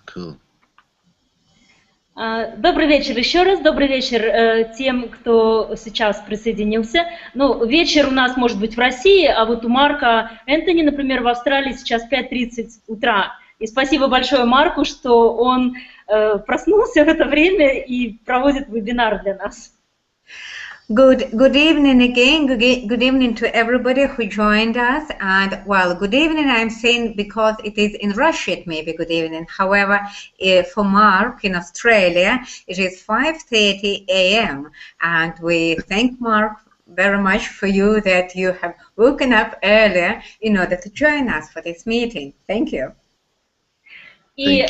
Cool. Добрый вечер еще раз, добрый вечер тем, кто сейчас присоединился. Ну, вечер у нас может быть в России, а вот у Марка Энтони, например, в Австралии сейчас 5:30 утра. И спасибо большое Марку, что он проснулся в это время и проводит вебинар для нас. Good evening again. Good evening to everybody who joined us. And well, good evening, I'm saying because it is in Russia, it may be good evening. However, for Mark in Australia, it is 5:30 a.m. And we thank Mark very much for you that you have woken up earlier in order to join us for this meeting. Thank you. И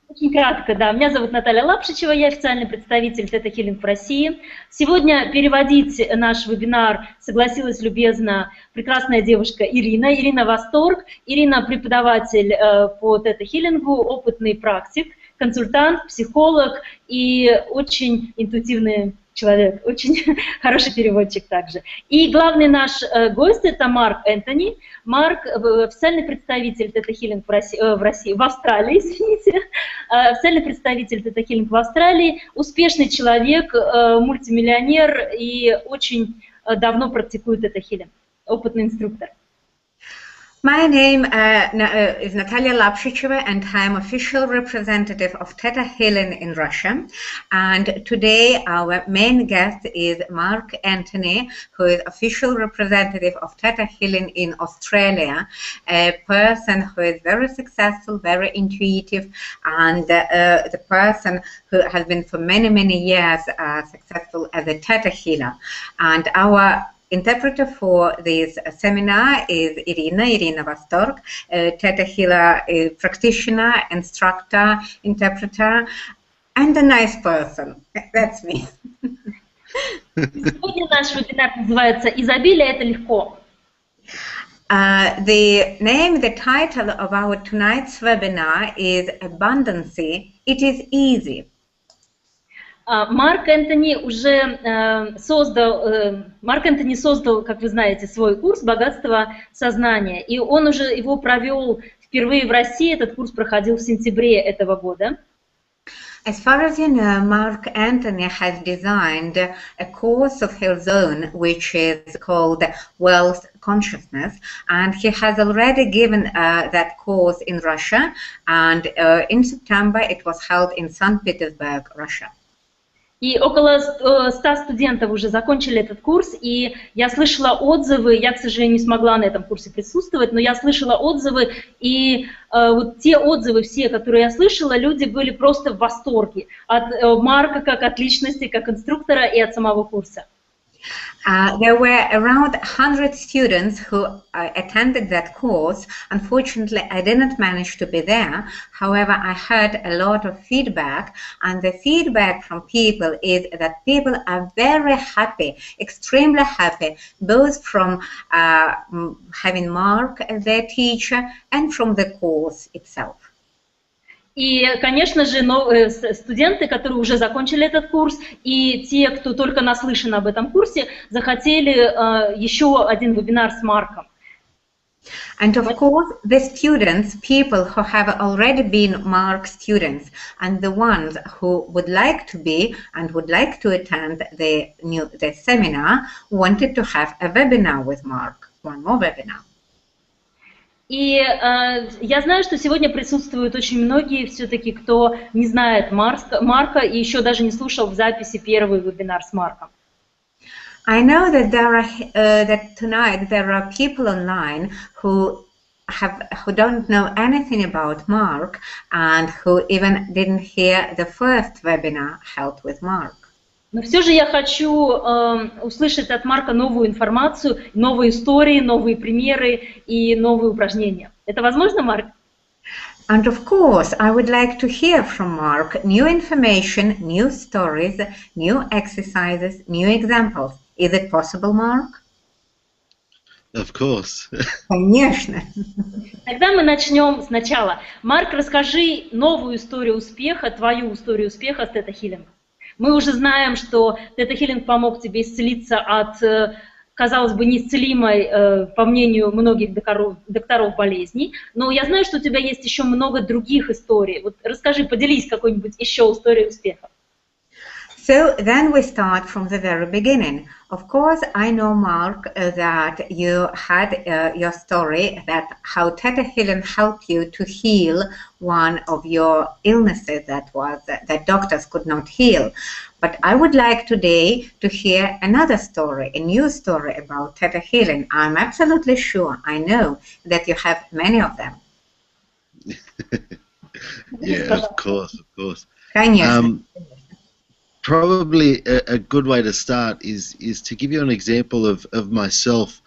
очень кратко, да, меня зовут Наталья Лапшичева, я официальный представитель Theta Healing в России. Сегодня переводить наш вебинар согласилась любезно прекрасная девушка Ирина. Ирина Восторг. Ирина преподаватель по Theta Healing, опытный практик, консультант, психолог и очень интуитивный человек, очень хороший переводчик также. И главный наш гость это Марк Энтони. Марк официальный представитель Theta Healing в Австралии, извините, официальный представитель Theta Healing в Австралии, успешный человек, мультимиллионер и очень давно практикует Theta Healing, опытный инструктор. My name is Natalia Lapshicheva, and I'm official representative of Theta Healing in Russia. And today our main guest is Mark Anthony, who is official representative of Theta Healing in Australia, a person who is very successful, very intuitive, and the person who has been for many years successful as a Theta healer. And our interpreter for this seminar is Irina Восторг, Theta healer, practitioner, instructor, interpreter, and a nice person. That's me. Сегодня наш вебинар называется «Изобилие – это легко». The title of our tonight's webinar is Abundancy. It is easy. Марк Энтони создал, как вы знаете, свой курс «Богатство сознания», и он уже его провел впервые в России, этот курс проходил в сентябре этого года. As far as you know, Mark Anthony has designed a course of his own, which is called Wealth Consciousness, and he has already given that course in Russia, and in September it was held in St. Petersburg, Russia. И около 100 студентов уже закончили этот курс, и я слышала отзывы, я, к сожалению, не смогла на этом курсе присутствовать, но я слышала отзывы, и вот те отзывы все, которые я слышала, люди были просто в восторге от Марка как от личности, как инструктора и от самого курса. There were around 100 students who attended that course. Unfortunately, I didn't manage to be there. However, I heard a lot of feedback, and the feedback from people is that people are very happy, extremely happy, both from having Mark as their teacher and from the course itself. И, конечно же, студенты, которые уже закончили этот курс, и те, кто только наслышан об этом курсе, захотели еще один вебинар с Марком. And of course, the students, people who have already been Mark students, and the ones who would like to be and would like to attend the seminar, wanted to have a webinar with Mark, one more webinar. И я знаю, что сегодня присутствуют очень многие все-таки, кто не знает Марка и еще даже не слушал в записи первый вебинар с Марком. I know that that tonight there are people online who don't know anything about Mark and who even didn't hear the first webinar held with Mark. Но все же я хочу услышать от Марка новую информацию, новые истории, новые примеры и новые упражнения. Это возможно, Марк? And of course, I would like to hear from Mark new information, new stories, new exercises, new examples. Is it possible, Mark? Of course. Конечно. Тогда мы начнем сначала. Марк, расскажи новую историю успеха, твою историю успеха с Theta Healing. Мы уже знаем, что Theta Healing помог тебе исцелиться от казалось бы, неисцелимой, по мнению многих докторов болезней. Но я знаю, что у тебя есть еще много других историй. Вот расскажи, поделись какой-нибудь еще историей успеха. So then we start from the very beginning. Of course, I know, Mark, that you had your story that how Theta Healing helped you to heal one of your illnesses that doctors could not heal. But I would like today to hear another story, a new story about Theta Healing. I'm absolutely sure, I know that you have many of them. Yeah, of course, of course. Конечно. Probably a good way to start is to give you an example of myself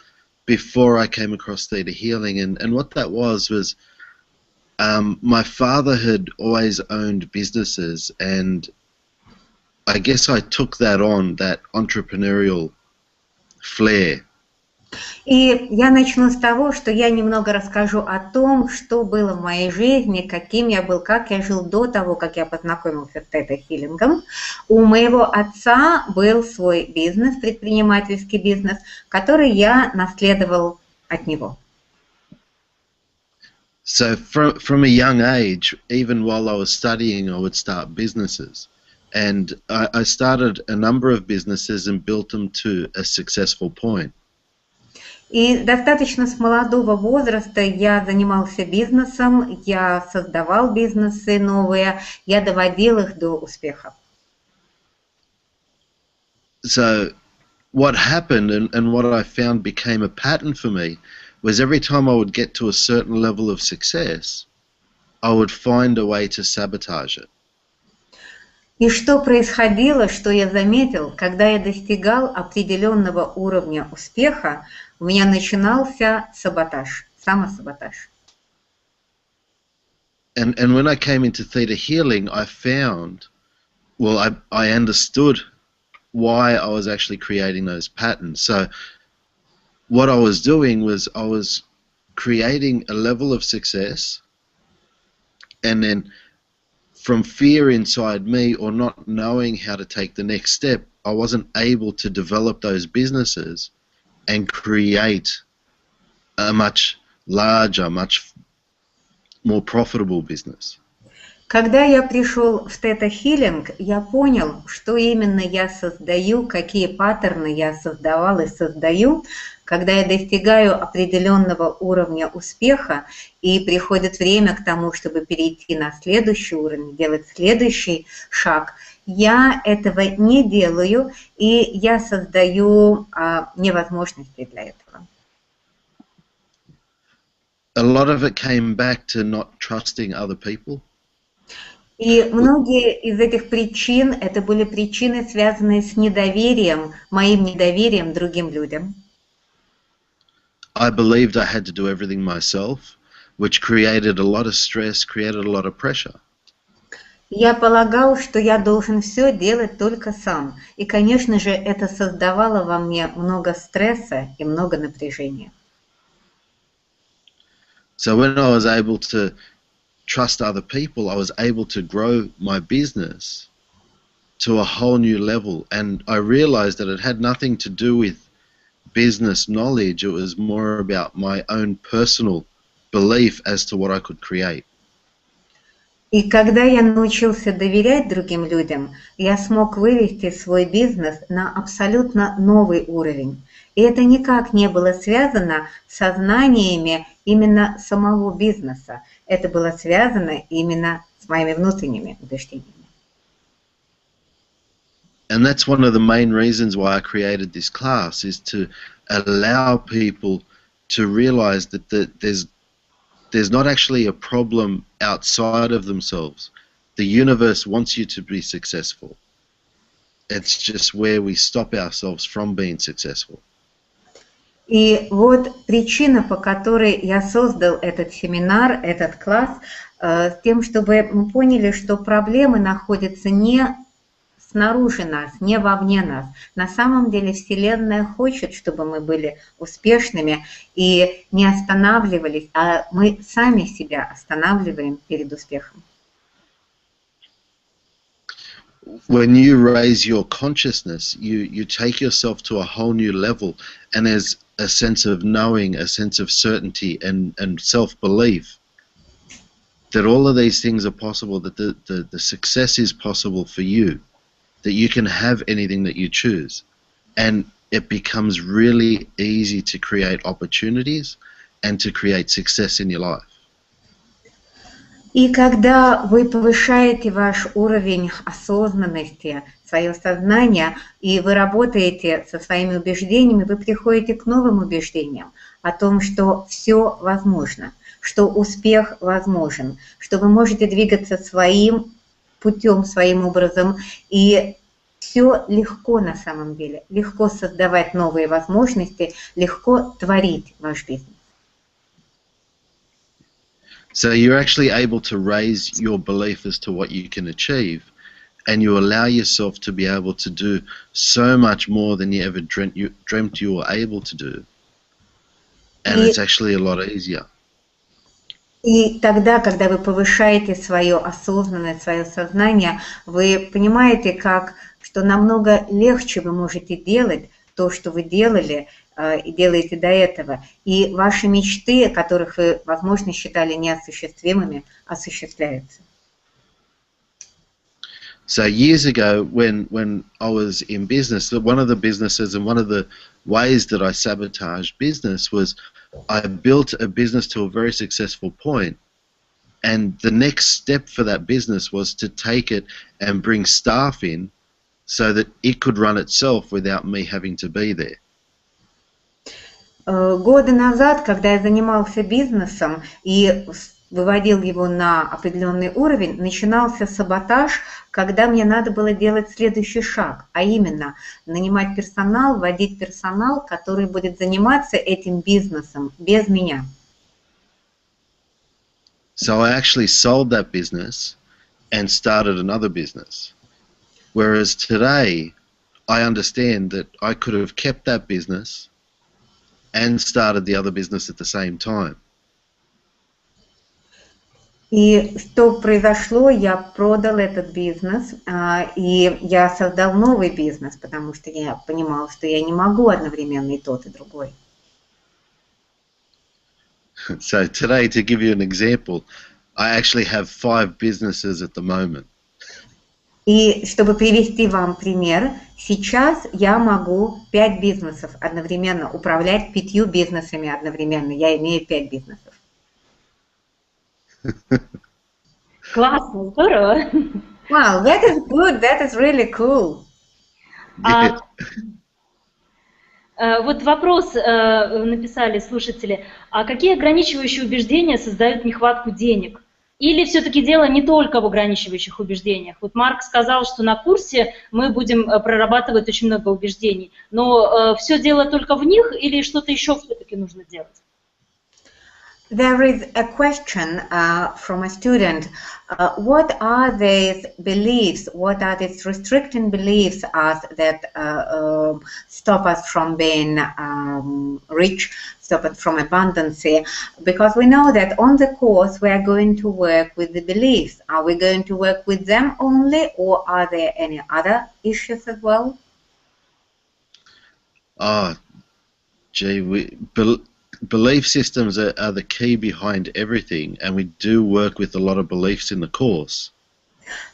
before I came across Theta Healing, and what that was my father had always owned businesses, and I guess I took that on, that entrepreneurial flair. И я начну с того, что я немного расскажу о том, что было в моей жизни, каким я был, как я жил до того, как я познакомился с тета-хиллингом. У моего отца был свой бизнес, предпринимательский бизнес, который я наследовал от него. So from a young age, even while I was studying, I would start businesses. And I started a number of businesses and built them to a successful point. И достаточно с молодого возраста я занимался бизнесом, я создавал бизнесы новые, я доводил их до успеха. So what happened and what I found became a pattern for me was every time I would get to a certain level of success, I would find a way to sabotage it. И что происходило, что я заметил, когда я достигал определенного уровня успеха, у меня начинался саботаж, самосаботаж. And when I came into Theta Healing, I found, well, I understood why I was actually creating those patterns. So what I was doing was I was creating a level of success, and then from fear inside me or not knowing how to take the next step, I wasn't able to develop those businesses and create a much larger, much more profitable business. Когда я пришел в тета-хиллинг, я понял, что именно я создаю, какие паттерны я создавал и создаю, когда я достигаю определенного уровня успеха, и приходит время к тому, чтобы перейти на следующий уровень, делать следующий шаг, я этого не делаю, и я создаю невозможности для этого. A lot of it came back to not trusting other people. И многие из этих причин, это были причины, связанные с недоверием, моим недоверием другим людям. I believed I had to do everything myself, which created a lot of stress, created a lot of pressure. Я полагал, что я должен все делать только сам. И, конечно же, это создавало во мне много стресса и много напряжения. So when I was able to trust other people, I was able to grow my business to a whole new level. And I realized that it had nothing to do with business knowledge. It was more about my own personal belief as to what I could create. И когда я научился доверять другим людям, я смог вывести свой бизнес на абсолютно новый уровень. И это никак не было связано со знаниями именно самого бизнеса. Это было связано именно с моими внутренними убеждениями. And that's one of the main reasons why I created this class, is to allow people to realize that there's not actually a problem outside of themselves. The universe wants you to be successful. It's just where we stop ourselves from being successful. И вот причина, по которой я создал этот семинар, этот класс, с тем, чтобы мы поняли, что проблемы находятся не снаружи нас, не вовне нас. На самом деле Вселенная хочет, чтобы мы были успешными и не останавливались, а мы сами себя останавливаем перед успехом. when you raise your consciousness, you take yourself to a whole new level, and there's a sense of knowing, a sense of certainty and self-belief that all of these things are possible, that the success is possible for you, that you can have anything that you choose. And it becomes really easy to create opportunities and to create success in your life. И когда вы повышаете ваш уровень осознанности, свое сознание, и вы работаете со своими убеждениями, вы приходите к новым убеждениям о том, что все возможно, что успех возможен, что вы можете двигаться своим путем, своим образом, и все легко на самом деле, легко создавать новые возможности, легко творить ваш бизнес. So you're actually able to raise your belief as to what you can achieve, and you allow yourself to be able to do so much more than you ever dreamt you were able to do. And it's actually a lot easier. И тогда, когда вы повышаете свое осознанное, свое сознание, вы понимаете, что намного легче вы можете делать то, что вы делали и делаете до этого. И ваши мечты, которых вы, возможно, считали неосуществимыми, осуществляются. So years ago, when I was in business, one of the businesses and one of the ways that I sabotaged business was I built a business to a very successful point, and the next step for that business was to take it and bring staff in so that it could run itself without me having to be there. Годы назад, когда я занимался бизнесом и выводил его на определенный уровень, начинался саботаж, когда мне надо было делать следующий шаг, а именно нанимать персонал, вводить персонал, который будет заниматься этим бизнесом без меня. So I actually sold that business and started another business. Whereas today, I understand that I could have kept that business and started the other business at the same time. И что произошло? Я продал этот бизнес, и я создал новый бизнес, потому что я понимала, что я не могу одновременно и тот, и другой. So today, to give you an example, I actually have 5 businesses at the moment. И чтобы привести вам пример, сейчас я могу 5 бизнесов одновременно, управлять 5 бизнесами одновременно. Я имею 5 бизнесов. Классно, здорово. Wow, that is good, that is really cool. Вот вопрос написали слушатели. А какие ограничивающие убеждения создают нехватку денег? Или все-таки дело не только в ограничивающих убеждениях? Вот Марк сказал, что на курсе мы будем прорабатывать очень много убеждений. Но все дело только в них или что-то еще все-таки нужно делать? There is a question from a student. What are these beliefs? What are these restricting beliefs that stop us from being rich, stop us from abundance? Because we know that on the course we are going to work with the beliefs. Are we going to work with them only, or are there any other issues as well? Belief systems are the key behind everything, and we do work with a lot of beliefs in the course.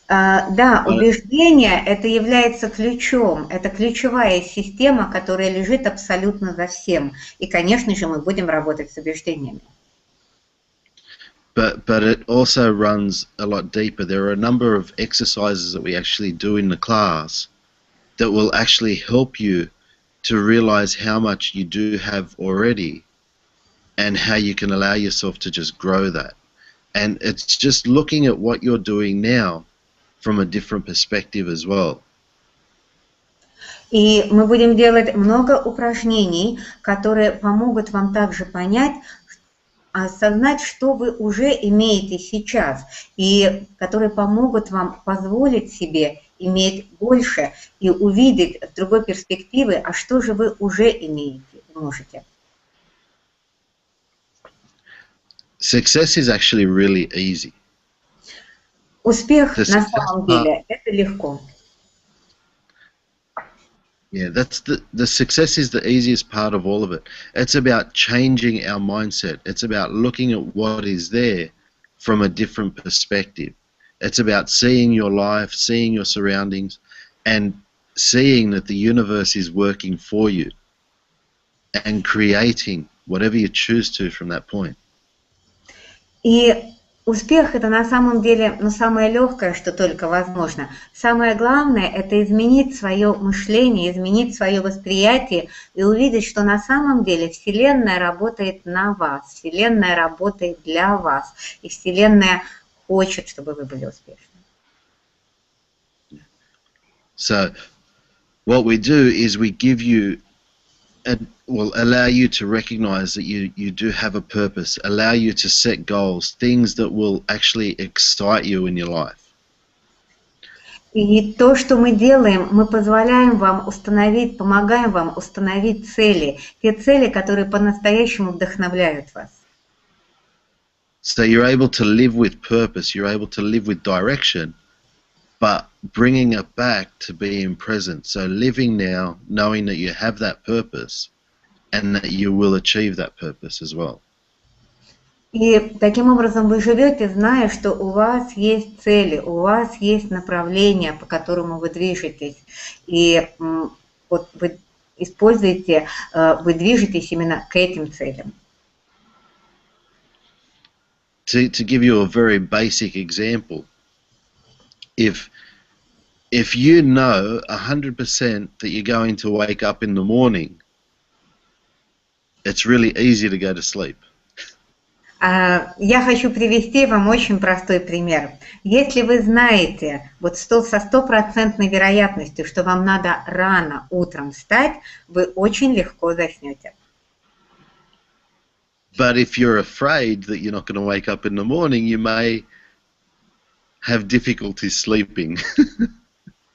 Да, убеждение это является ключом, это ключевая система, которая лежит абсолютно за всем. И, конечно же, мы будем работать с убеждениями. But it also runs a lot deeper. There are a number of exercises that we actually do in the class that will actually help you to realize how much you do have already, and how you can allow yourself to just grow that. And it's just looking at what you're doing now from a different perspective as well. И мы будем делать много упражнений, которые помогут вам также понять, осознать, что вы уже имеете сейчас, и которые помогут вам позволить себе иметь больше и увидеть с другой перспективы, а что же вы уже имеете, можете. Success is actually really easy. Успех на самом деле это легко. Yeah, that's the success is the easiest part of all of it. It's about changing our mindset. It's about looking at what is there from a different perspective. It's about seeing your life, seeing your surroundings, and seeing that the universe is working for you and creating whatever you choose to from that point. И успех это на самом деле, ну, самое легкое, что только возможно. Самое главное это изменить свое мышление, изменить свое восприятие и увидеть, что на самом деле Вселенная работает на вас, Вселенная работает для вас, и Вселенная хочет, чтобы вы были успешны. So what we do is we give you and will allow you to recognize that you do have a purpose, allow you to set goals, things that will actually excite you in your life. И то, что мы делаем, мы позволяем вам установить, помогаем вам установить цели, те цели, которые по-настоящему вдохновляют вас. So you're able to live with purpose, you're able to live with direction, but bringing it back to being present. So living now, knowing that you have that purpose and that you will achieve that purpose as well. И таким образом вы живете, зная, что у вас есть цели, у вас есть направление, по которому вы движетесь. И вот вы используете, вы движетесь именно к этим целям. To give you a very basic example, if you know 100% that you're going to wake up in the morning, it's really easy to go to sleep. Я хочу привести вам очень простой пример. Если вы знаете вот со стопроцентной вероятностью, что вам надо рано утром встать, вы очень легко заснете. But if you're afraid that you're not going to wake up in the morning, you may have difficulty sleeping.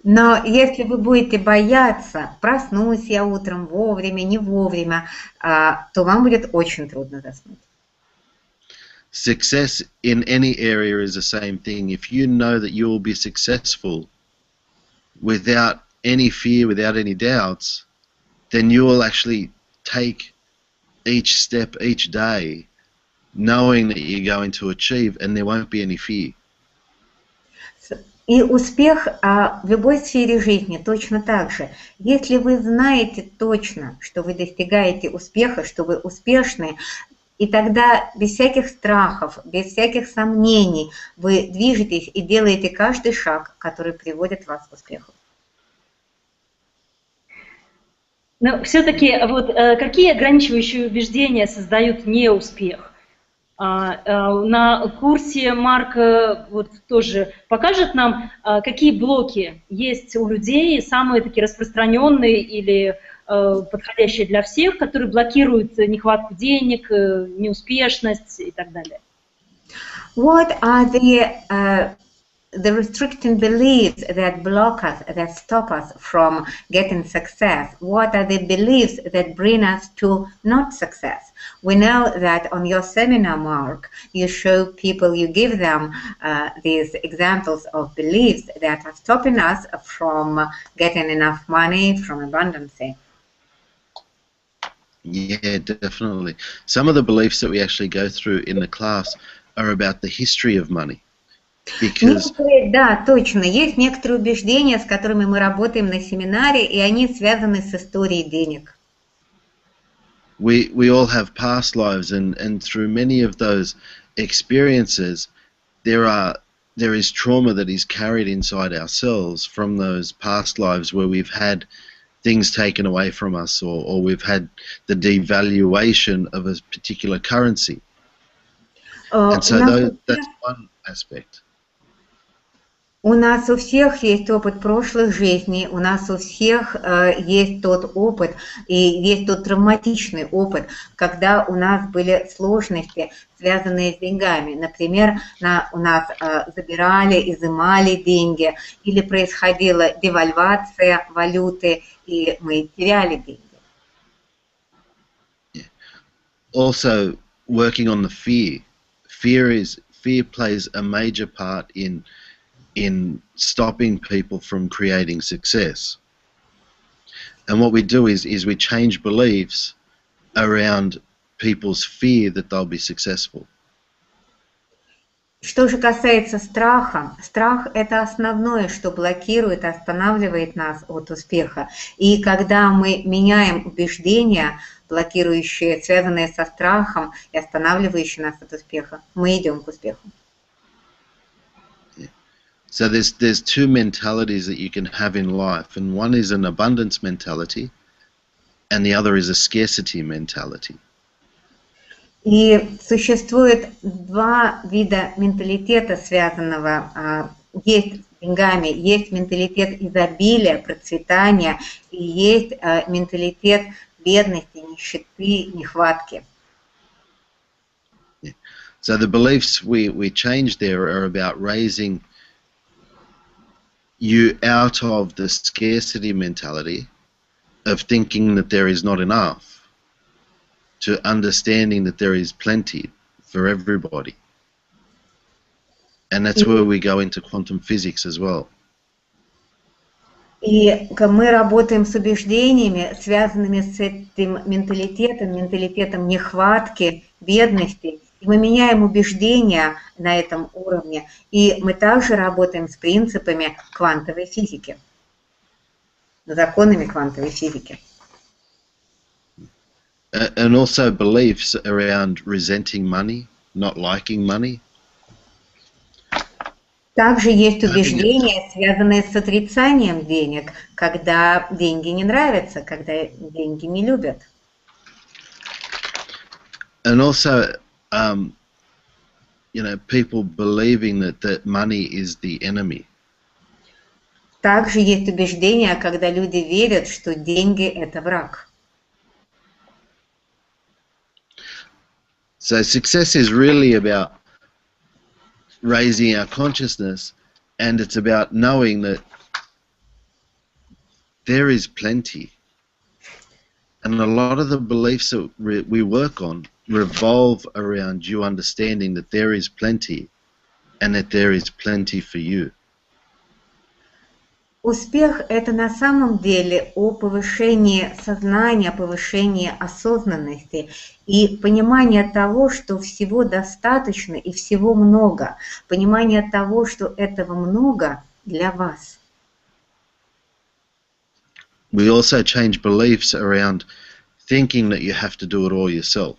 Но если вы будете бояться, проснусь я утром вовремя, не вовремя, то вам будет очень трудно заснуть. Success in any area is the same thing. If you know that you will be successful without any fear, without any doubts, then you will actually take each step each day knowing that you're going to achieve, and there won't be any fear. И успех в любой сфере жизни точно так же. Если вы знаете точно, что вы достигаете успеха, что вы успешны, и тогда без всяких страхов, без всяких сомнений вы движетесь и делаете каждый шаг, который приводит вас к успеху. Но все-таки вот какие ограничивающие убеждения создают неуспех? На курсе Марк вот тоже покажет нам, какие блоки есть у людей, самые такие распространенные или подходящие для всех, которые блокируют нехватку денег, неуспешность и так далее. What are the restricting beliefs that block us, that stop us from getting success? What are the beliefs that bring us to not success? We know that on your seminar, Mark, you show people, you give them these examples of beliefs that are stopping us from getting enough money, from abundance. Yeah, definitely. Some of the beliefs that we actually go through in the class are about the history of money. Because да, точно. Есть некоторые убеждения, с которыми мы работаем на семинаре, и они связаны с историей денег. We all have past lives, and through many of those experiences, there is trauma that is carried inside ourselves from those past lives where we've had things taken away from us, or we've had the devaluation of a particular currency. And so that's one aspect. У нас у всех есть опыт прошлых жизней, у нас у всех есть тот опыт, и есть тот травматичный опыт, когда у нас были сложности, связанные с деньгами. Например, у нас забирали, изымали деньги, или происходила девальвация валюты, и мы теряли деньги. Also, working on the fear. Fear plays a major part in stopping people from creating success. And what we do is we change beliefs around people's fear that they'll be successful. Что же касается страха, страх – это основное, что блокирует, останавливает нас от успеха. И когда мы меняем убеждения, блокирующие, связанные со страхом и останавливающие нас от успеха, мы идем к успеху. So there's two mentalities that you can have in life, and one is an abundance mentality, and the other is a scarcity mentality. И существует два вида менталитета, связанного есть с деньгами, есть менталитет изобилия, процветания, и есть менталитет бедности, нищеты, нехватки. So the beliefs we change there are about raising you out of the scarcity mentality of thinking that there is not enough, to understanding that there is plenty for everybody. And that's where we go into quantum physics as well. И мы работаем с убеждениями, связанными с этим менталитетом нехватки, бедности. И мы меняем убеждения на этом уровне. И мы также работаем с принципами квантовой физики, законами квантовой физики. And also beliefs around resenting money, not liking money. Также есть убеждения, связанные с отрицанием денег, когда деньги не нравятся, когда деньги не любят. And also, people believing that money is the enemy. Также есть убеждения, когда люди верят, что деньги – это враг. So success is really about raising our consciousness, and it's about knowing that there is plenty. And a lot of the beliefs that we work on revolve around you understanding that there is plenty and that there is plenty for you. Успех – это на самом деле о повышении сознания, повышении осознанности и понимание того, что всего достаточно и всего много, понимание того, что этого много для вас. We also change beliefs around thinking that you have to do it all yourself.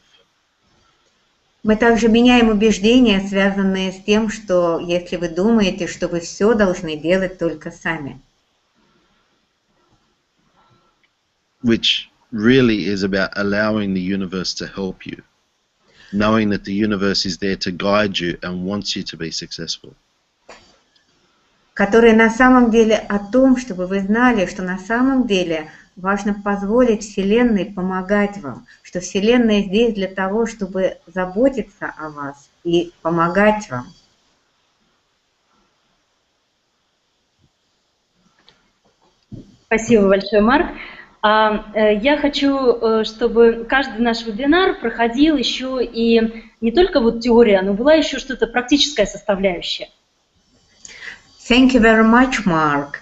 Мы также меняем убеждения, связанные с тем, что если вы думаете, что вы все должны делать только сами. Which really is about allowing the universe to help you, knowing that the universe is there to guide you and wants you to be successful. Которые на самом деле о том, чтобы вы знали, что на самом деле важно позволить Вселенной помогать вам, что Вселенная здесь для того, чтобы заботиться о вас и помогать вам. Спасибо большое, Марк. Я хочу, чтобы каждый наш вебинар проходил еще и не только вот теория, но была еще что-то практическая составляющая. Thank you very much, Mark.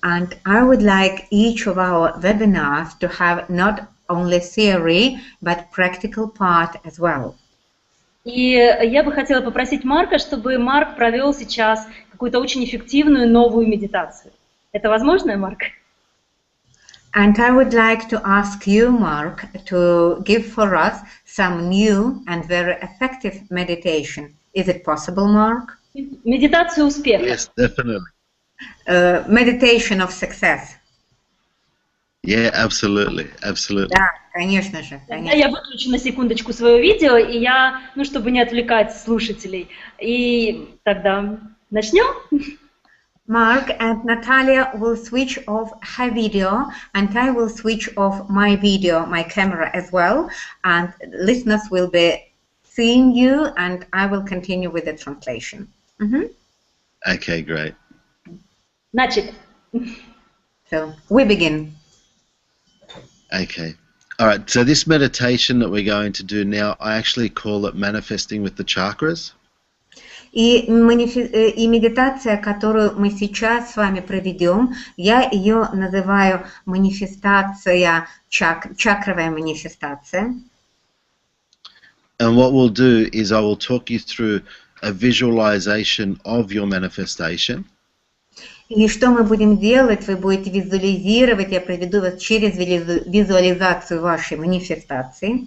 And I would like each of our webinars to have not only theory, but practical part as well. И я бы хотела попросить Марка, чтобы Марк провел сейчас какую-то очень эффективную новую медитацию. Это возможно, Марк? And I would like to ask you, Mark, to give for us some new and very effective meditation. Is it possible, Mark? Медитацию успеха. Yes, definitely. Meditation of success. Yeah, absolutely, absolutely. Да, конечно же, конечно. Я выключу на секундочку свое видео, и я, чтобы не отвлекать слушателей. И тогда начнем. Mark and Natalia will switch off her video, and I will switch off my video, my camera as well, and listeners will be seeing you, and I will continue with the translation. Okay, great. Начали. So we begin. Okay. All right, so this meditation that we're going to do now, I actually call it manifesting with the chakras. И медитация, которую мы сейчас с вами проведем, я ее называю манифестация, чакровая манифестация. And what we'll do is I will talk you through a visualization of your manifestation. И что мы будем делать? Вы будете визуализировать, я проведу вас через визуализацию вашей манифестации.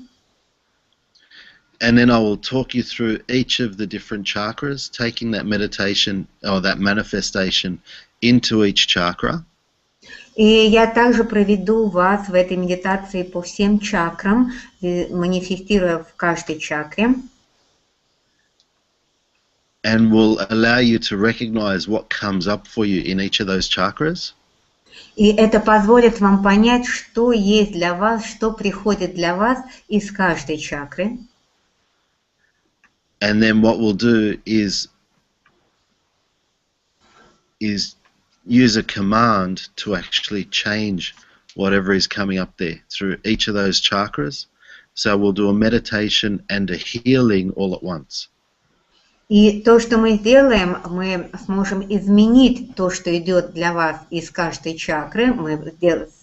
And then I will talk you through each of the different chakras, taking that meditation or that manifestation into each chakra. И я также проведу вас в этой медитации по всем чакрам, манифестируя в каждой чакре. And will allow you to recognize what comes up for you in each of those chakras. И это позволит вам понять, что есть для вас, что приходит для вас из каждой чакры. And then what we'll do is use a command to actually change whatever is coming up there through each of those chakras. So we'll do a meditation and a healing all at once. И то, что мы сделаем, мы сможем изменить то, что идет для вас из каждой чакры. Мы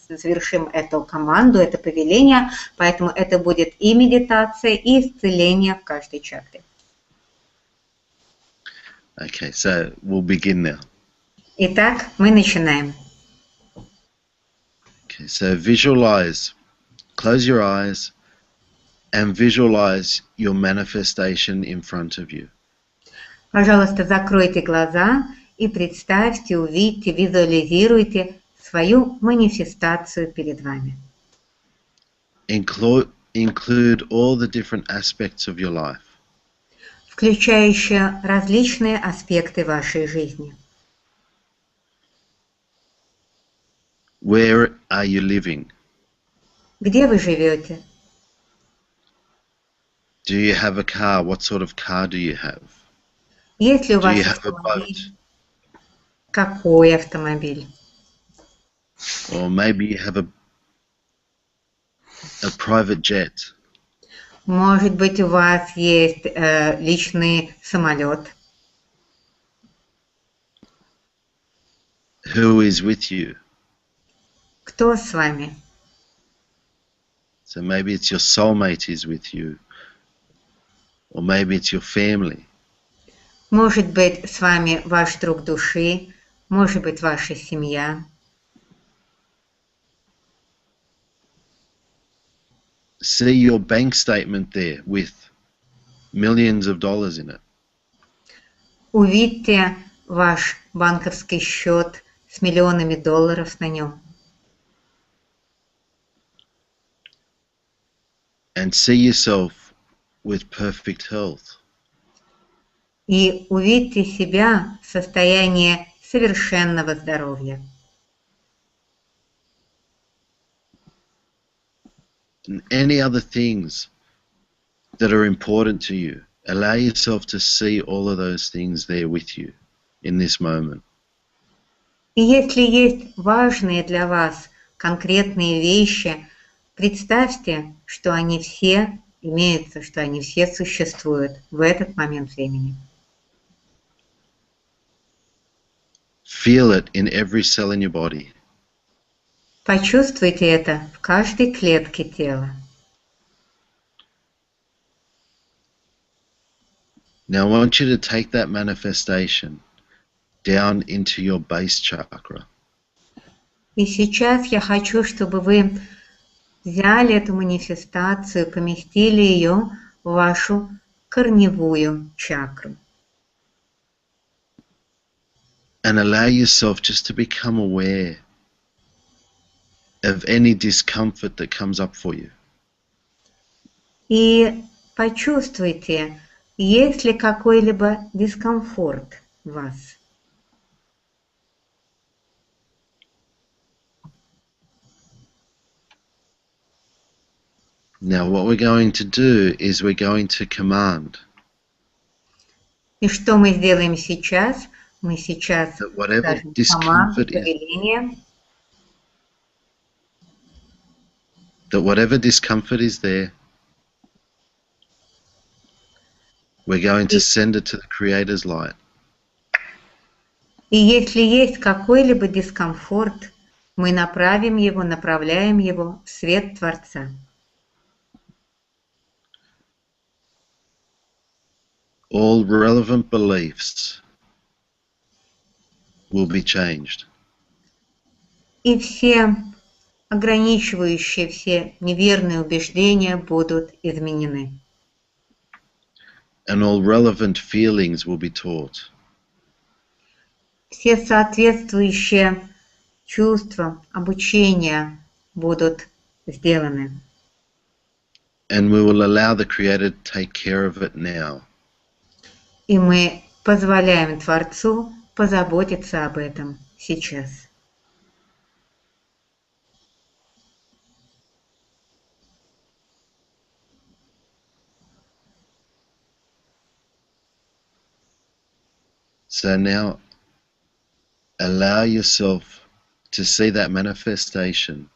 совершим эту команду, это повеление, поэтому это будет и медитация, и исцеление в каждой чакре. Okay, so we'll begin now. Итак, мы начинаем. Okay, so visualize, close your eyes and visualize your manifestation in front of you. Пожалуйста, закройте глаза и представьте, увидьте, визуализируйте свою манифестацию перед вами. Include all the different aspects of your life. Включающая различные аспекты вашей жизни. Where are you living? Где вы живете? Do you have a car? What sort of car do you have? Есть ли у Do вас you have a boat? автомобиль? Какой автомобиль? Or maybe you have a private jet. Может быть, у вас есть личный самолет. Who is with you? Кто с вами? So maybe it's your soulmate is with you. Or maybe it's your family. Может быть, с вами ваш друг души, может быть, ваша семья. See your bank statement there with millions of dollars in it. Увидьте ваш банковский счет с миллионами долларов на нем. And see yourself with perfect health. И увидьте себя в состоянии совершенного здоровья. And any other things that are important to you. Allow yourself to see all of those things there with you in this moment. И если есть важные для вас конкретные вещи, представьте, что они все имеются, что они все существуют в этот момент времени. Feel it in every cell in your body. Почувствуйте это в каждой клетке тела. Now I want you to take that manifestation down into your base chakra. И сейчас я хочу, чтобы вы взяли эту манифестацию, поместили ее в вашу корневую чакру. And allow yourself just to become aware of any discomfort that comes up for you. И почувствуйте, есть ли какой-либо дискомфорт в вас. Now what we're going to do is we're going to command И что мы сделаем сейчас? Мы сейчас that whatever скажем команду, discomfort is, повеление, that whatever discomfort is there, we're going to send it to the Creator's light. И если есть какой-либо дискомфорт, мы направляем его в свет Творца. All relevant beliefs will be changed. И все ограничивающие, все неверные убеждения будут изменены. And all relevant feelings will be taught. Все соответствующие чувства, обучения будут сделаны. And we will allow the Creator to take care of it now. И мы позволяем Творцу позаботиться об этом сейчас. So now, allow yourself to see that manifestation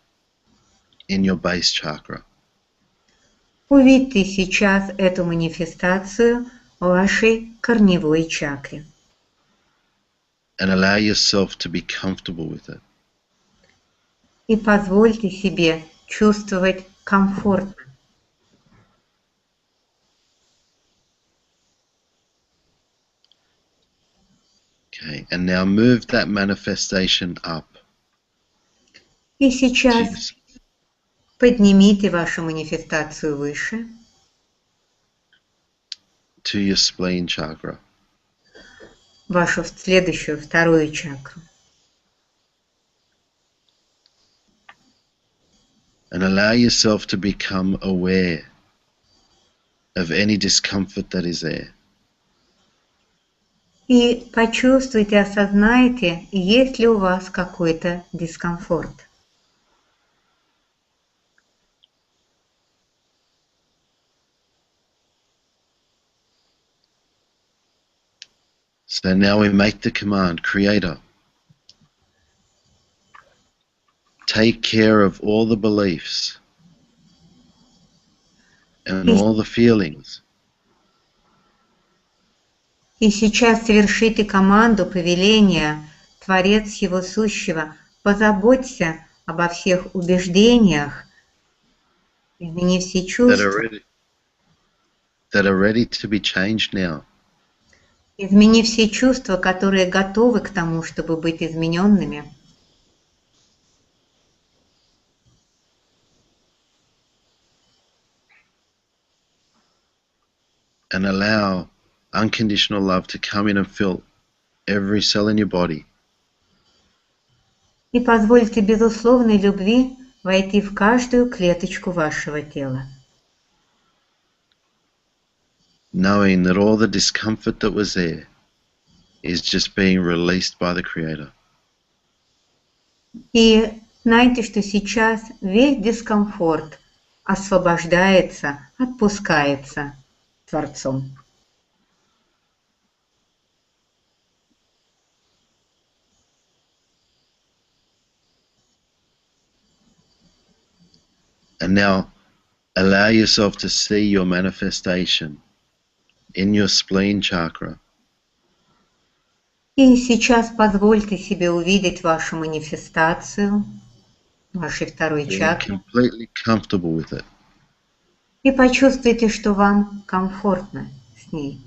in your base chakra. Увидьте сейчас эту манифестацию в вашей корневой чакре. And allow yourself to be comfortable with it. И позвольте себе чувствовать комфортно. Okay, and now move that manifestation up. И сейчас поднимите вашу манифестацию выше, To your spleen chakra. вашу следующую, вторую чакру. And allow yourself to become aware of any discomfort that is there. И почувствуйте, осознайте, есть ли у вас какой-то дискомфорт. So now we make the command, Creator, take care of all the beliefs and all the feelings. И сейчас совершите команду повеления, Творец Всего Сущего, позаботься обо всех убеждениях, измени все чувства, that are ready to be changed now. измени все чувства, которые готовы к тому, чтобы быть измененными. And allow unconditional love to come in and fill every cell in your body. И позвольте безусловной любви войти в каждую клеточку вашего тела. Knowing that all the discomfort that was there is just being released by the Creator. И знайте, что сейчас весь дискомфорт освобождается, отпускается Творцом. And now allow yourself to see your manifestation in your spleen chakra. И сейчас позвольте себе увидеть вашу манифестацию, вашей второй Being чакры, completely comfortable with it. и почувствуйте, что вам комфортно с ней.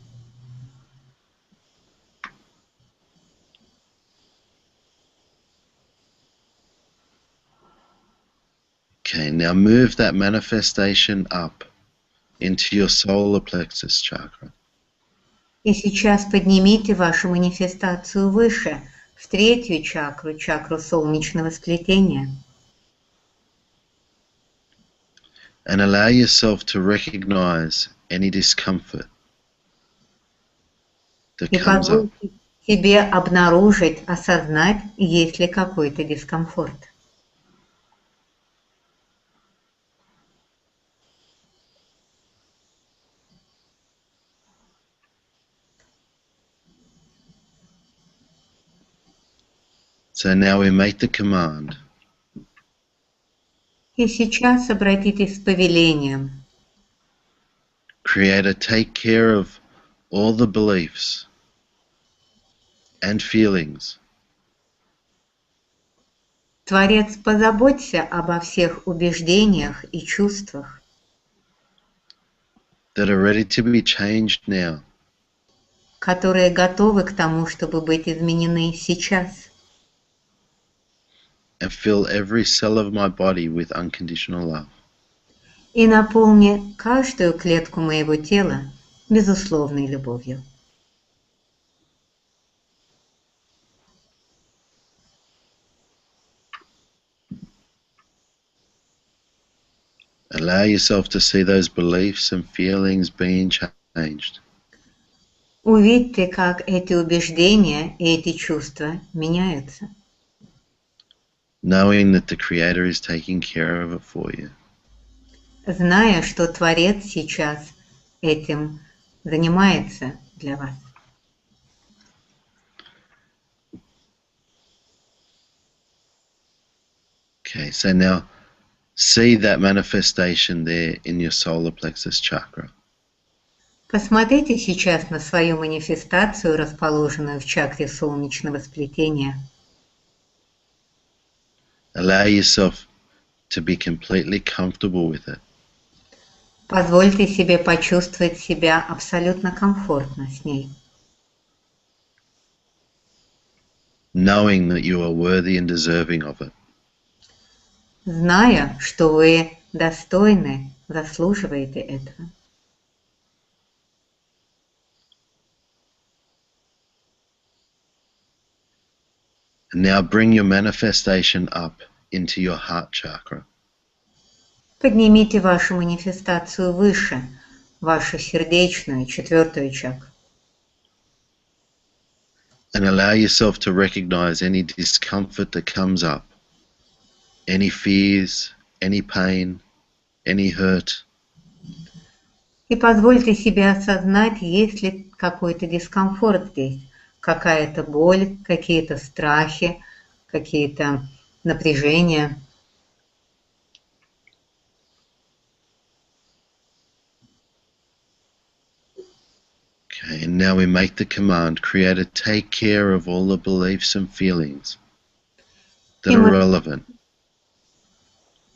Okay, now move that manifestation up into your solar plexus chakra. И сейчас поднимите вашу манифестацию выше, в третью чакру, чакру солнечного сплетения. And allow yourself to recognize any discomfort that И comes up. позвольте себе обнаружить, осознать, есть ли какой-то дискомфорт. So now we make the command. И сейчас обратитесь с повелением. Creator, take care of all the beliefs and feelings Творец, позаботься обо всех убеждениях и чувствах, that are ready to be changed now, которые готовы к тому, чтобы быть изменены сейчас. and fill every cell of my body with unconditional love. И наполни каждую клетку моего тела безусловной любовью. Allow yourself to see those beliefs and feelings being changed. Увидьте, как эти убеждения и эти чувства меняются, Knowing that the Creator is taking care of it for you. зная, что Творец сейчас этим занимается для вас. Okay, so now see that manifestation there in your solar plexus chakra. Посмотрите сейчас на свою манифестацию, расположенную в чакре солнечного сплетения. Allow yourself to be completely comfortable with it. Позвольте себе почувствовать себя абсолютно комфортно с ней, Knowing that you are worthy and deserving of it. зная, что вы достойны, заслуживаете этого. And now bring your manifestation up into your heart chakra. Поднимите вашу манифестацию выше, вашу сердечную, 4-ю чакру. And allow yourself to recognize any discomfort that comes up, any fears, any pain, any hurt. И позвольте себе осознать, есть ли какой-то дискомфорт здесь, какая-то боль, какие-то страхи, какие-то напряжения. Okay, and now we make the command, Creator, take care of all the beliefs and feelings that are relevant.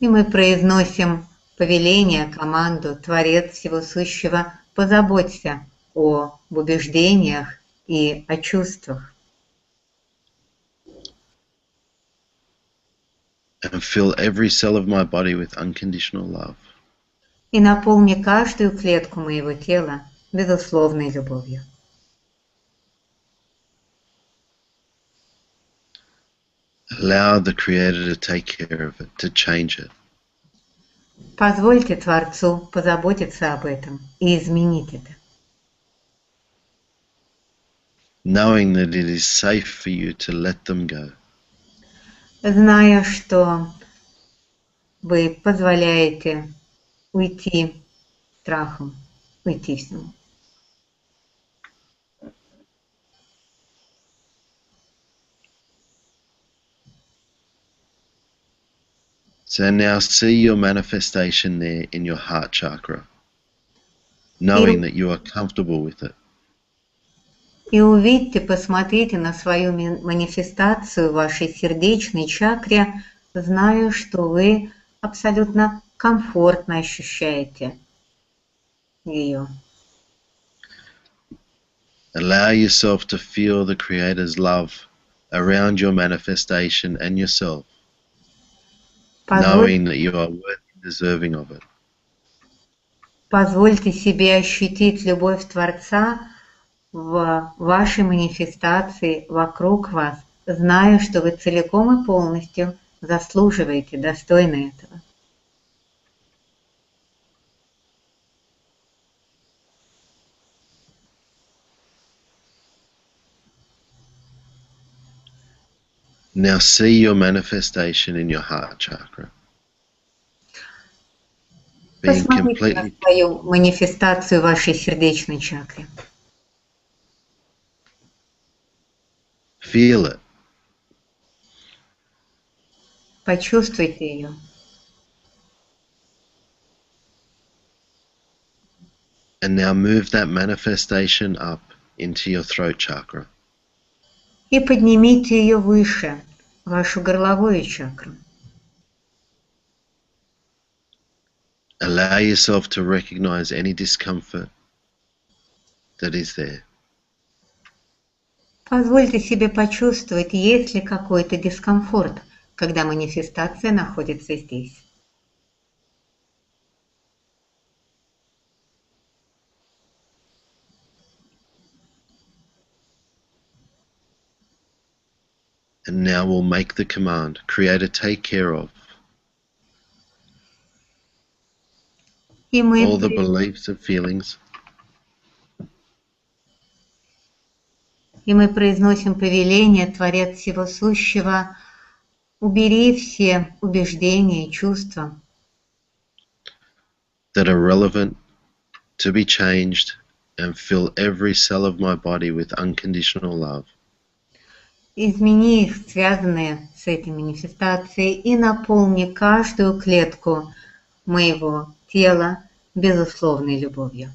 И мы произносим повеление, команду, Творец Всего Сущего, позаботься об убеждениях и о чувствах. And fill every cell of my body with unconditional love. И наполни каждую клетку моего тела безусловной любовью. Allow the Creator to take care of it, to change it. Позвольте Творцу позаботиться об этом и изменить это. Knowing that it is safe for you to let them go. Зная, что вы позволяете уйти страхом, уйти всему. So now see your manifestation there in your heart chakra, knowing that you are comfortable with it. И увидьте, посмотрите на свою манифестацию в вашей сердечной чакре, зная, что вы абсолютно комфортно ощущаете ее. Allow yourself to feel the Creator's love around your manifestation and yourself, knowing that you are worthy and deserving of it. Позвольте себе ощутить любовь Творца в вашей манифестации вокруг вас, зная, что вы целиком и полностью заслуживаете, достойны этого. Now see your manifestation in your heart chakra. Being Посмотрите на completely, свою манифестацию в вашей сердечной чакре. feel it. Почувствуйте ее. And now move that manifestation up into your throat chakra. И поднимите ее выше, вашу горловую чакру. Allow yourself to recognize any discomfort that is there. Позвольте себе почувствовать, есть ли какой-то дискомфорт, когда манифестация находится здесь. And now we'll make the command, Creator, take care of И мы, all the beliefs and feelings произносим повеление, Творец Всего Сущего, убери все убеждения и чувства, that are relevant to be changed, and fill every cell of my body with unconditional love. измени их, связанные с этой манифестацией, и наполни каждую клетку моего тела безусловной любовью.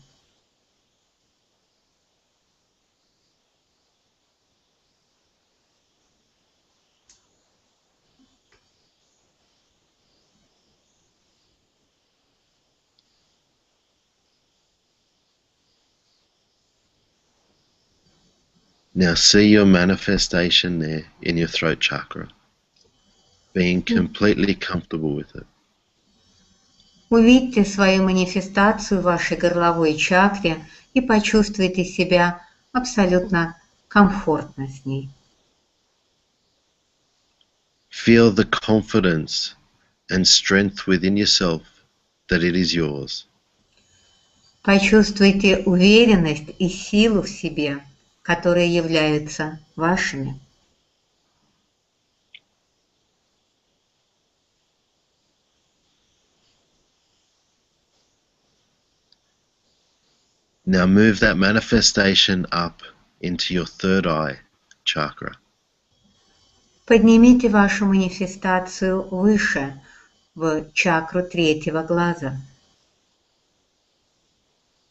Now see your manifestation there in your throat chakra, being completely comfortable with it. Увидьте свою манифестацию в вашей горловой чакре и почувствуйте себя абсолютно комфортно с ней. Feel the confidence and strength within yourself that it is yours. Почувствуйте уверенность и силу в себе, которые являются вашими. Now move that manifestation up into your third eye chakra. Поднимите вашу манифестацию выше, в чакру третьего глаза.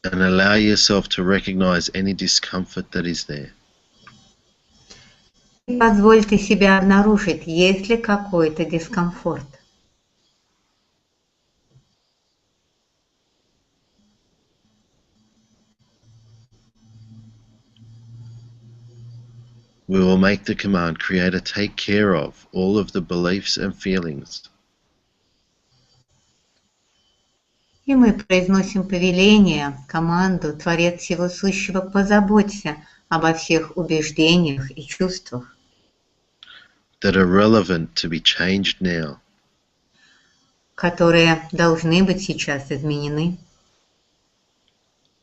And allow yourself to recognize any discomfort that is there. И позвольте себе обнаружить, есть ли какой-то дискомфорт. We will make the command, Creator, take care of all of the beliefs and feelings И мы произносим повеление, команду, Творец Всего Сущего, позаботься обо всех убеждениях и чувствах, that are relevant to be changed now, которые должны быть сейчас изменены,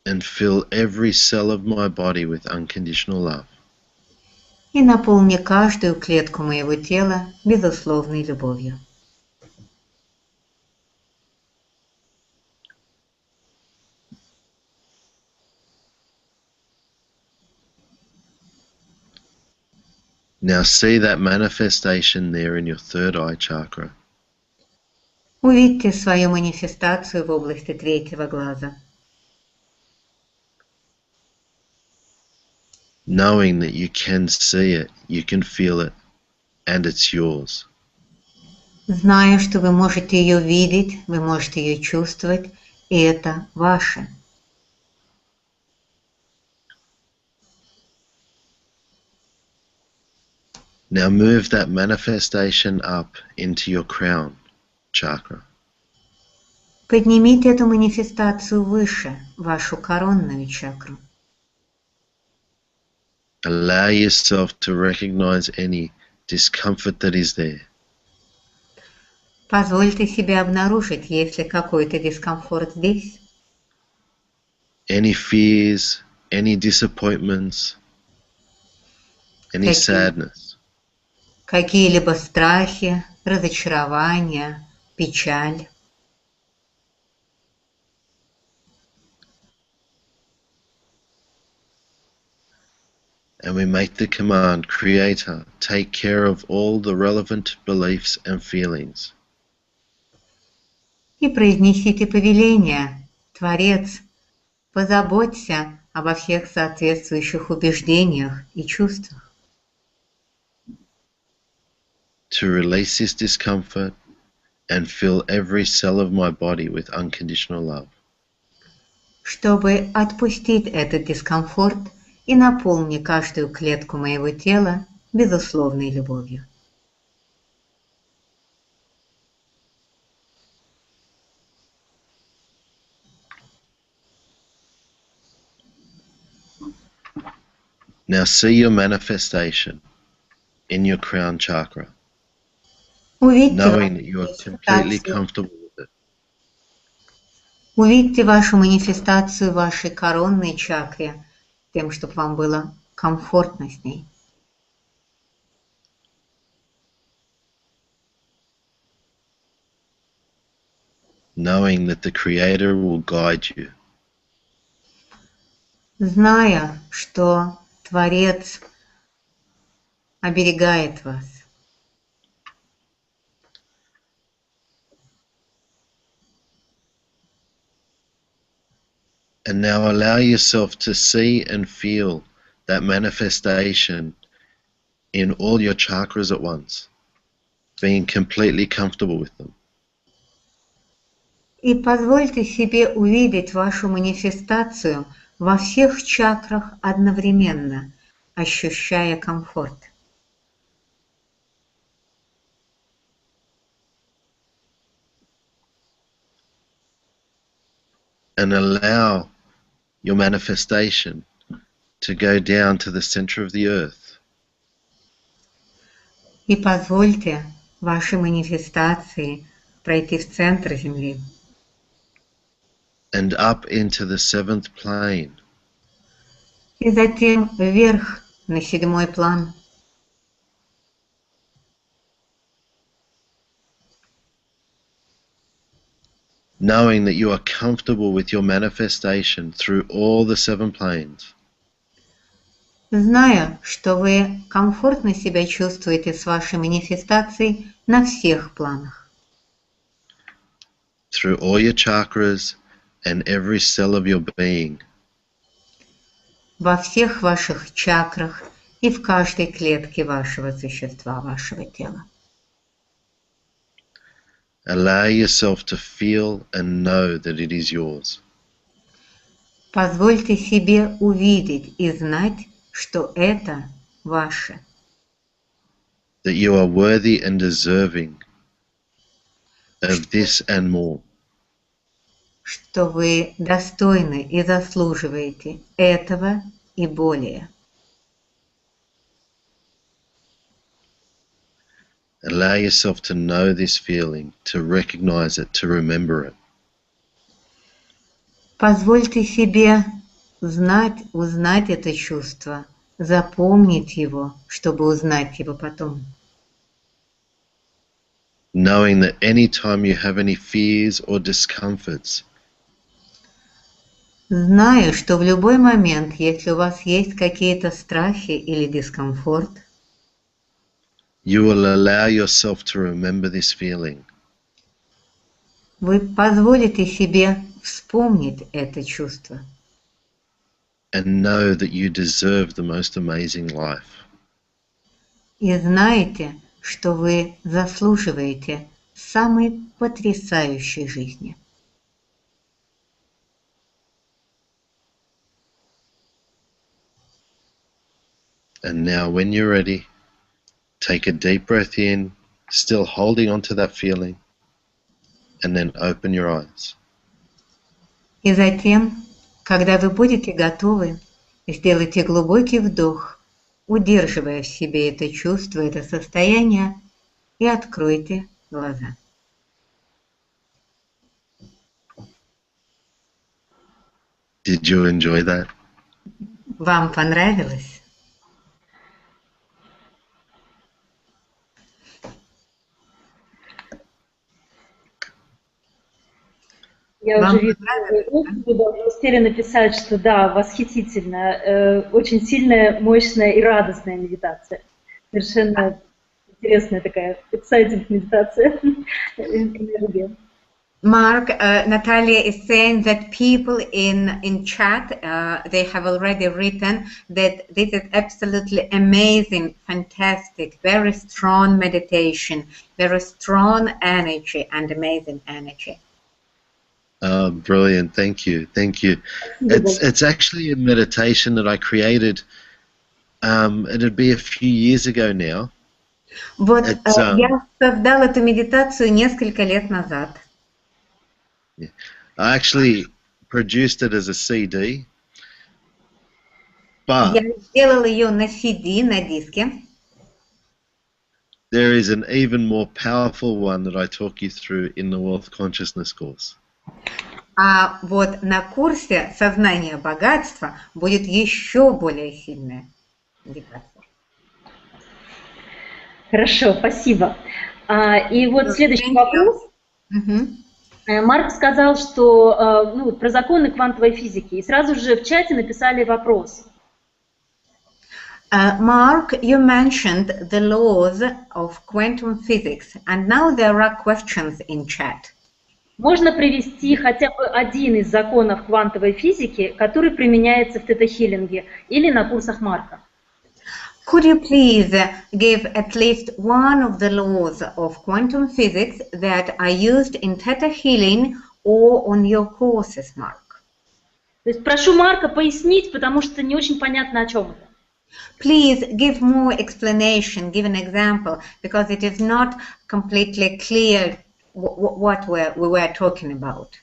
and fill every cell of my body with unconditional love. и наполни каждую клетку моего тела безусловной любовью. Now see that manifestation there in your third eye chakra. Увидьте свою манифестацию в области третьего глаза. Knowing that you can see it, you can feel it, and it's yours. Зная, что вы можете ее видеть, вы можете ее чувствовать, и это ваше. Now move that manifestation up into your crown chakra. Поднимите эту манифестацию выше, вашу коронную чакру. Allow yourself to recognize any discomfort that is there. Позвольте себе обнаружить, есть ли какой-то дискомфорт здесь. Any fears, any disappointments, any sadness. Какие-либо страхи, разочарования, печаль. And we make the command, Creator, take care of all the relevant beliefs and feelings И произнесите повеление, Творец, Позаботься обо всех соответствующих убеждениях и чувствах, to release this discomfort and fill every cell of my body with unconditional love. чтобы отпустить этот дискомфорт и наполни каждую клетку моего тела безусловной любовью. Now see your manifestation in your crown chakra, Увидьте knowing that you are completely манифестацию, comfortable with it. увидьте вашу манифестацию в вашей коронной чакре, тем, чтобы вам было комфортно с ней. Knowing that the Creator will guide you. Зная, что Творец оберегает вас. And now allow yourself to see and feel that manifestation in all your chakras at once, being completely comfortable with them. И позвольте себе увидеть вашу манифестацию во всех чакрах одновременно, ощущая комфорт. And allow your manifestation to go down to the center of the earth. И позвольте вашей манифестации пройти в центр Земли And up into the seventh plane. и затем вверх на 7-й план. Knowing that you are comfortable with your manifestation through all the 7 planes. Зная, что вы комфортно себя чувствуете с вашей манифестацией на всех планах. Through all your chakras and every cell of your being. Во всех ваших чакрах и в каждой клетке вашего существа, вашего тела. Allow yourself to feel and know that it is yours. Позвольте себе увидеть и знать, что это ваше. That you are worthy and deserving of this and more. Что вы достойны и заслуживаете этого и более. Allow yourself to know this feeling, to recognize it, to remember it. Позвольте себе знать, узнать это чувство, запомнить его, чтобы узнать его потом. Knowing that any time you have any fears or discomforts, Знаю, что в любой момент, если у вас есть какие-то страхи или дискомфорт, you will allow yourself to remember this feeling. вы позволите себе вспомнить это чувство. And know that you deserve the most amazing life. И знаете, что вы заслуживаете самой потрясающей жизни. And now when you're ready, take a deep breath in, still holding on to that feeling, and then open your eyes. И затем, когда вы будете готовы, сделайте глубокий вдох, удерживая в себе это чувство, это состояние, и откройте глаза. Did you enjoy that? Вам понравилось? Я Вам уже вижу отзывы, даже успели написать, что да, восхитительно, очень сильная, мощная и радостная медитация. Совершенно интересная такая, exciting медитация, энергия. Mark, Natalia is saying that people in chat, they have already written that this is absolutely amazing, fantastic, very strong meditation, very strong energy and amazing energy. Oh, brilliant. Thank you. Thank you. It's actually a meditation that I created. It'd be a few years ago now. Вот я создал эту медитацию несколько лет назад. Yeah. I actually produced it as a CD, but Я сделал ее на CD, на диске. there is an even more powerful one that I talk you through in the Wealth Consciousness course. А вот на курсе «Сознание богатства» будет еще более сильная медитация. Хорошо, спасибо. И вот следующий вопрос. Марк сказал, что про законы квантовой физики, и сразу же в чате написали вопрос. Mark, you mentioned the laws of quantum physics, and now there are questions in chat. Можно привести хотя бы один из законов квантовой физики, который применяется в тета-хиллинге или на курсах Марка? Could you please give at least one of the laws of quantum physics that are used in Theta Healing or on your courses, Mark? То есть прошу Марка пояснить, потому что не очень понятно, о чем это. Please give more explanation, give an example, because it is not completely clear what we were talking about.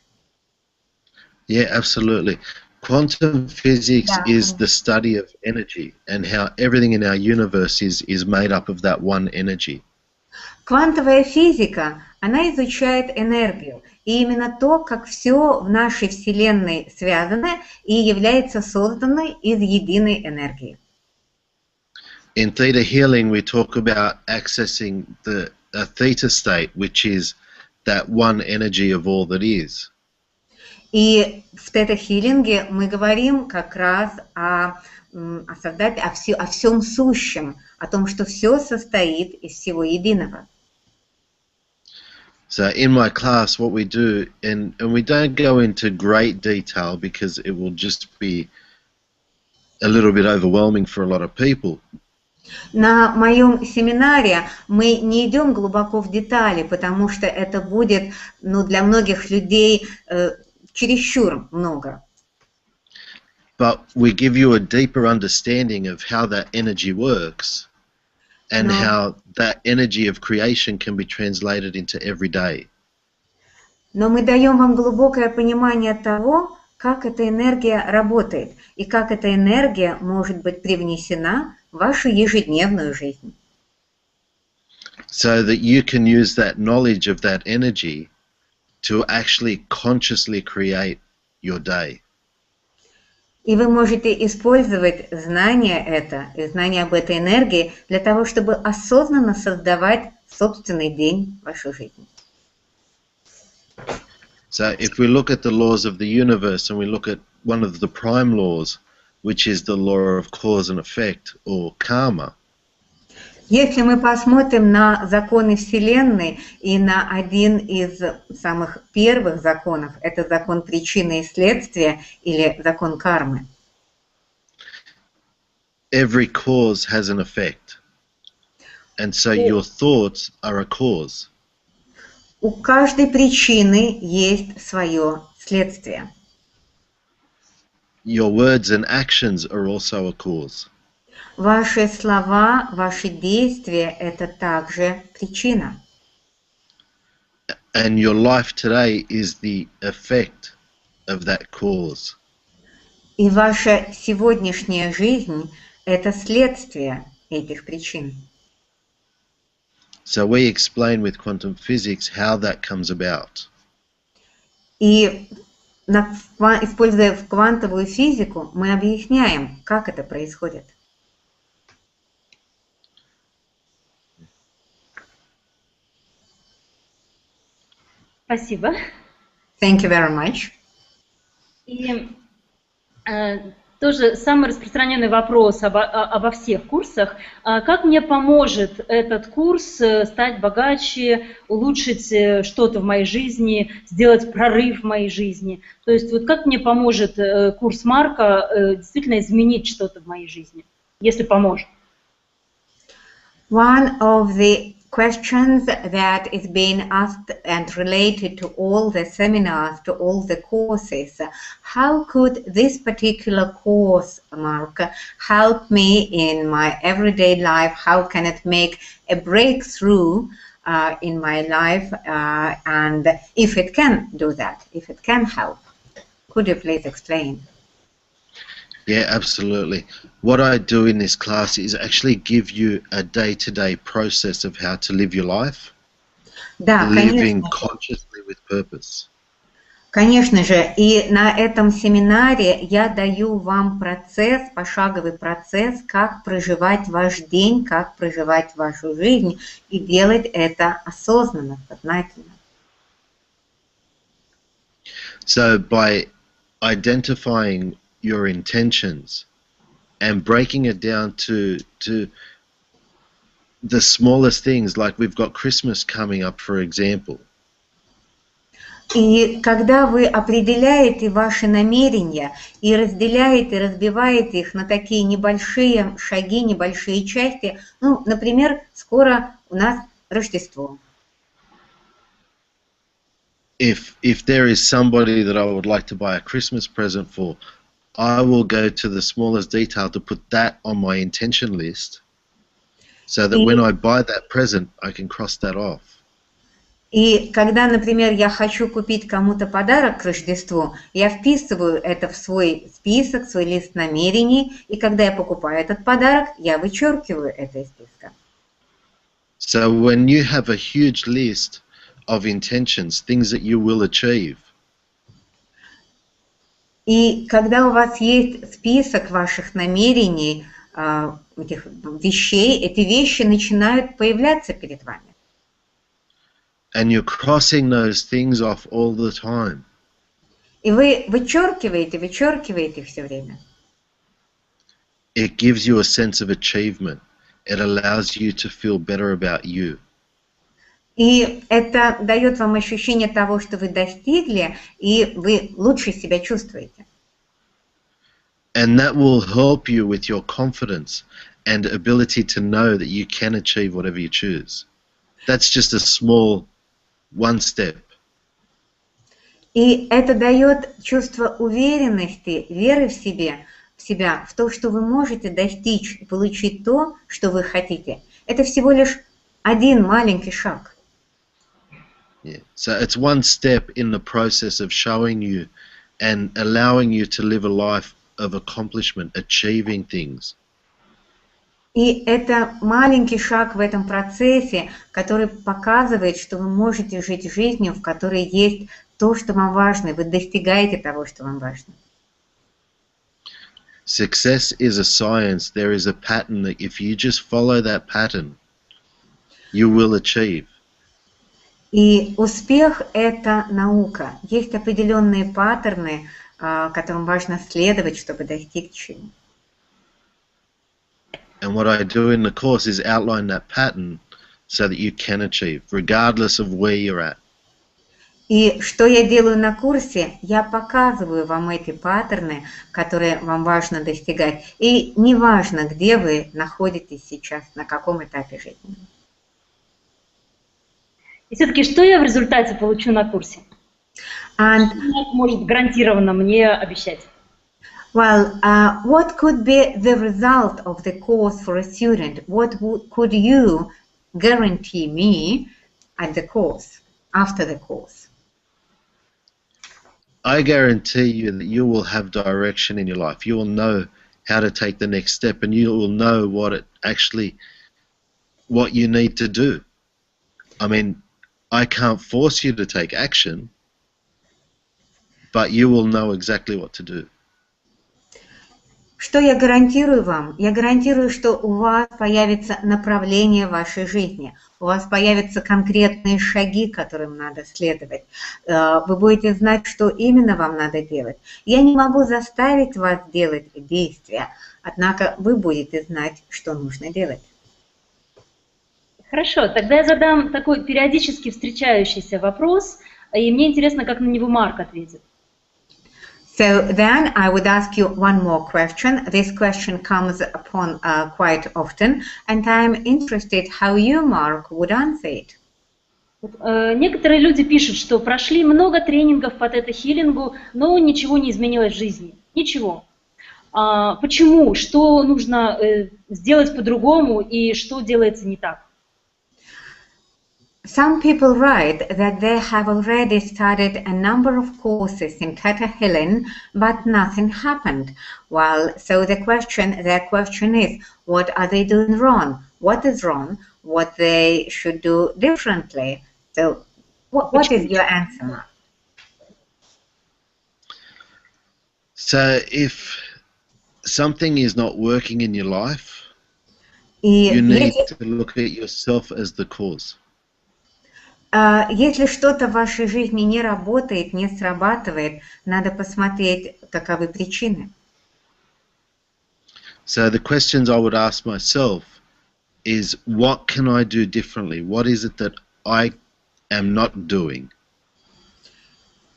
Yeah, absolutely. Quantum physics is the study of energy and how everything in our universe is made up of that one energy. Квантовая физика, она изучает энергию, и именно то, как все в нашей Вселенной связано и является созданной из единой энергии. In theta healing, we talk about accessing a theta state, which is that one energy of all that is. И в тета-хиллинге мы говорим как раз о всем сущем, о том, что все состоит из всего единого. So in my class, what we do, and we don't go into great detail because it will just be a little bit overwhelming for a lot of people. На моем семинаре мы не идем глубоко в детали, потому что это будет, для многих людей чересчур много. But we give you a deeper understanding of how that energy works and how that energy of creation can be translated into everyday. Но мы даем вам глубокое понимание того, как эта энергия работает и как эта энергия может быть привнесена в вашу ежедневную жизнь. So that you can use that knowledge of that energy to actually consciously create your day. И вы можете использовать знание и знание об этой энергии для того, чтобы осознанно создавать собственный день в вашей жизни. So if we look at the laws of the universe and we look at one of the prime laws, which is the law of cause and effect or karma. Если мы посмотрим на законы Вселенной и на один из самых первых законов, это закон причины и следствия или закон кармы. Every cause has an effect. And so your thoughts are a cause. У каждой причины есть свое следствие. Your words and actions are also a cause. Ваши слова, ваши действия – это также причина. And your life today is the effect of that cause. И ваша сегодняшняя жизнь – это следствие этих причин. So we explain with quantum physics how that comes about. И используя квантовую физику, мы объясняем, как это происходит. Спасибо. Thank you very much. И тоже самый распространенный вопрос обо всех курсах. Как мне поможет этот курс стать богаче, улучшить что-то в моей жизни, сделать прорыв в моей жизни? То есть вот как мне поможет курс Марка действительно изменить что-то в моей жизни, если поможет? One of the questions that is being asked and related to all the seminars, to all the courses, how could this particular course, Mark, help me in my everyday life? How can it make a breakthrough in my life? And if it can do that, if it can help, could you please explain? Yeah, absolutely. What I do in this class is actually give you a day-to-day process of how to live your life, Да, living конечно. consciously with purpose. Конечно же, и на этом семинаре я даю вам процесс, пошаговый процесс, как проживать ваш день, как проживать вашу жизнь, и делать это осознанно, сознательно. So by identifying your intentions and breaking it down to the smallest things, like we've got Christmas coming up, for example. И когда вы определяете ваши намерения и разделяете, разбиваете их на такие небольшие шаги, небольшие части, ну, например, скоро у нас Рождество. If there is somebody that I would like to buy a Christmas present for, I will go to the smallest detail to put that on my intention list, so that when I buy that present, I can cross that off. И когда, например, я хочу купить кому-то подарок к Рождеству, я вписываю это в свой список, в свой лист намерений, и когда я покупаю этот подарок, я вычеркиваю это из списка. So when you have a huge list of intentions, things that you will achieve, и когда у вас есть список ваших намерений, этих вещей, эти вещи начинают появляться перед вами. and you're crossing those things off all the time, И вы вычеркиваете все время. it gives you a sense of achievement. It allows you to feel better about you. И это дает вам ощущение того, что вы достигли, и вы лучше себя чувствуете. And that will help you with your confidence and ability to know that you can achieve whatever you choose. That's just a small one step. И это дает чувство уверенности, веры в себя, в то, что вы можете достичь и получить то, что вы хотите. Это всего лишь один маленький шаг. Yeah. So it's one step in the process of showing you and allowing you to live a life of accomplishment, achieving things. И это маленький шаг в этом процессе, который показывает, что вы можете жить жизнью, в которой есть то, что вам важно, вы достигаете того, что вам важно. Success is a science. There is a pattern that if you just follow that pattern, you will achieve. И успех – это наука. Есть определенные паттерны, которым важно следовать, чтобы достичь чего. And what I do in the course is outline that pattern so that you can achieve, regardless of where you're at. И что я делаю на курсе? Я показываю вам эти паттерны, которые вам важно достигать. И неважно, где вы находитесь сейчас, на каком этапе жизни. И все-таки, что я в результате получу на курсе? And, Что может гарантированно мне обещать? well, what could be the result of the course for a student? What could you guarantee me at the course, after the course? I guarantee you that you will have direction in your life. You will know how to take the next step, and you will know what you need to do. I mean, I can't force you to take action, but you will know exactly what to do. Что я гарантирую вам? Я гарантирую, что у вас появится направление вашей жизни, у вас появятся конкретные шаги, которым надо следовать. Вы будете знать, что именно вам надо делать. Я не могу заставить вас делать действия, однако вы будете знать, что нужно делать. Хорошо, тогда я задам такой периодически встречающийся вопрос, и мне интересно, как на него Марк ответит. So then I would ask you one more question. This question comes upon quite often, and I'm interested how you, Mark, would answer it. Некоторые люди пишут, что прошли много тренингов по тета-хилингу, но ничего не изменилось в жизни. Ничего. Почему? Что нужно сделать по-другому и что делается не так? Some people write that they have already studied a number of courses in Theta Healing, but nothing happened. Well, so their question is, what are they doing wrong? What is wrong? What they should do differently? So, what is your answer, Mark? So if something is not working in your life, И you need to look at yourself as the cause. Если что-то в вашей жизни не работает, не срабатывает, надо посмотреть, каковы причины. So the questions I would ask myself is, what can I do differently? What is it that I am not doing?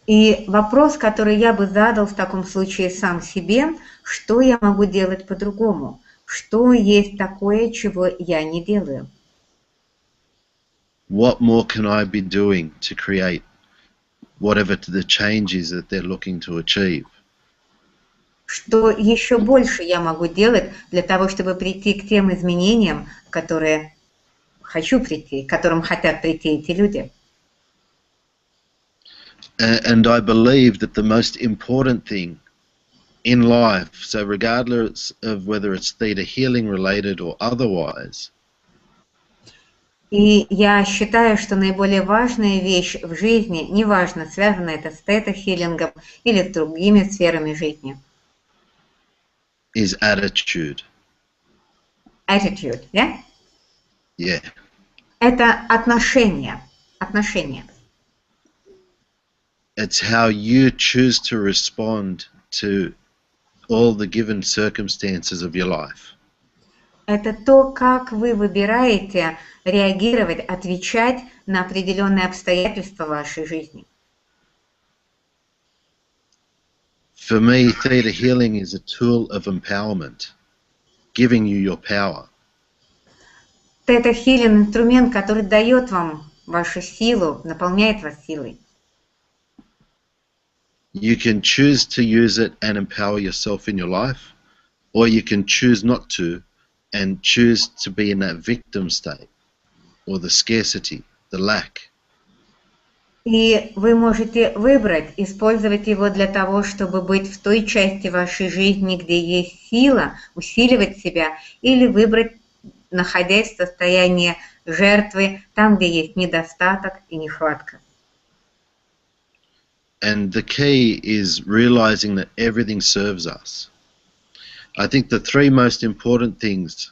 И вопрос, который я бы задал в таком случае сам себе, что я могу делать по-другому? Что есть такое, чего я не делаю? What more can I be doing to create whatever the change is that they're looking to achieve? Что еще больше я могу делать для того, чтобы прийти к тем изменениям, которые хочу прийти, к которым хотят прийти эти люди? And I believe that the most important thing in life, so regardless of whether it's theta healing related or otherwise, И я считаю, что наиболее важная вещь в жизни, неважно, связано это с тета-хилингом или с другими сферами жизни. is attitude. Attitude, yeah? Yeah. Это отношение. Отношение. It's how you choose to respond to all the given circumstances of your life. Это то, как вы выбираете реагировать, отвечать на определенные обстоятельства вашей жизни. For me, theta healing is a tool of empowerment, giving you your power. Тета-хилинг – инструмент, который дает вам вашу силу, наполняет вас силой. You can choose to use it and empower yourself in your life, or you can choose not to and choose to be in that victim state, or the scarcity, the lack. И вы можете выбрать, использовать его для того, чтобы быть в той части вашей жизни, где есть сила, усиливать себя, или выбрать, находясь в состоянии жертвы, там, где есть недостаток и нехватка. And the key is realizing that everything serves us. I think the three most important things.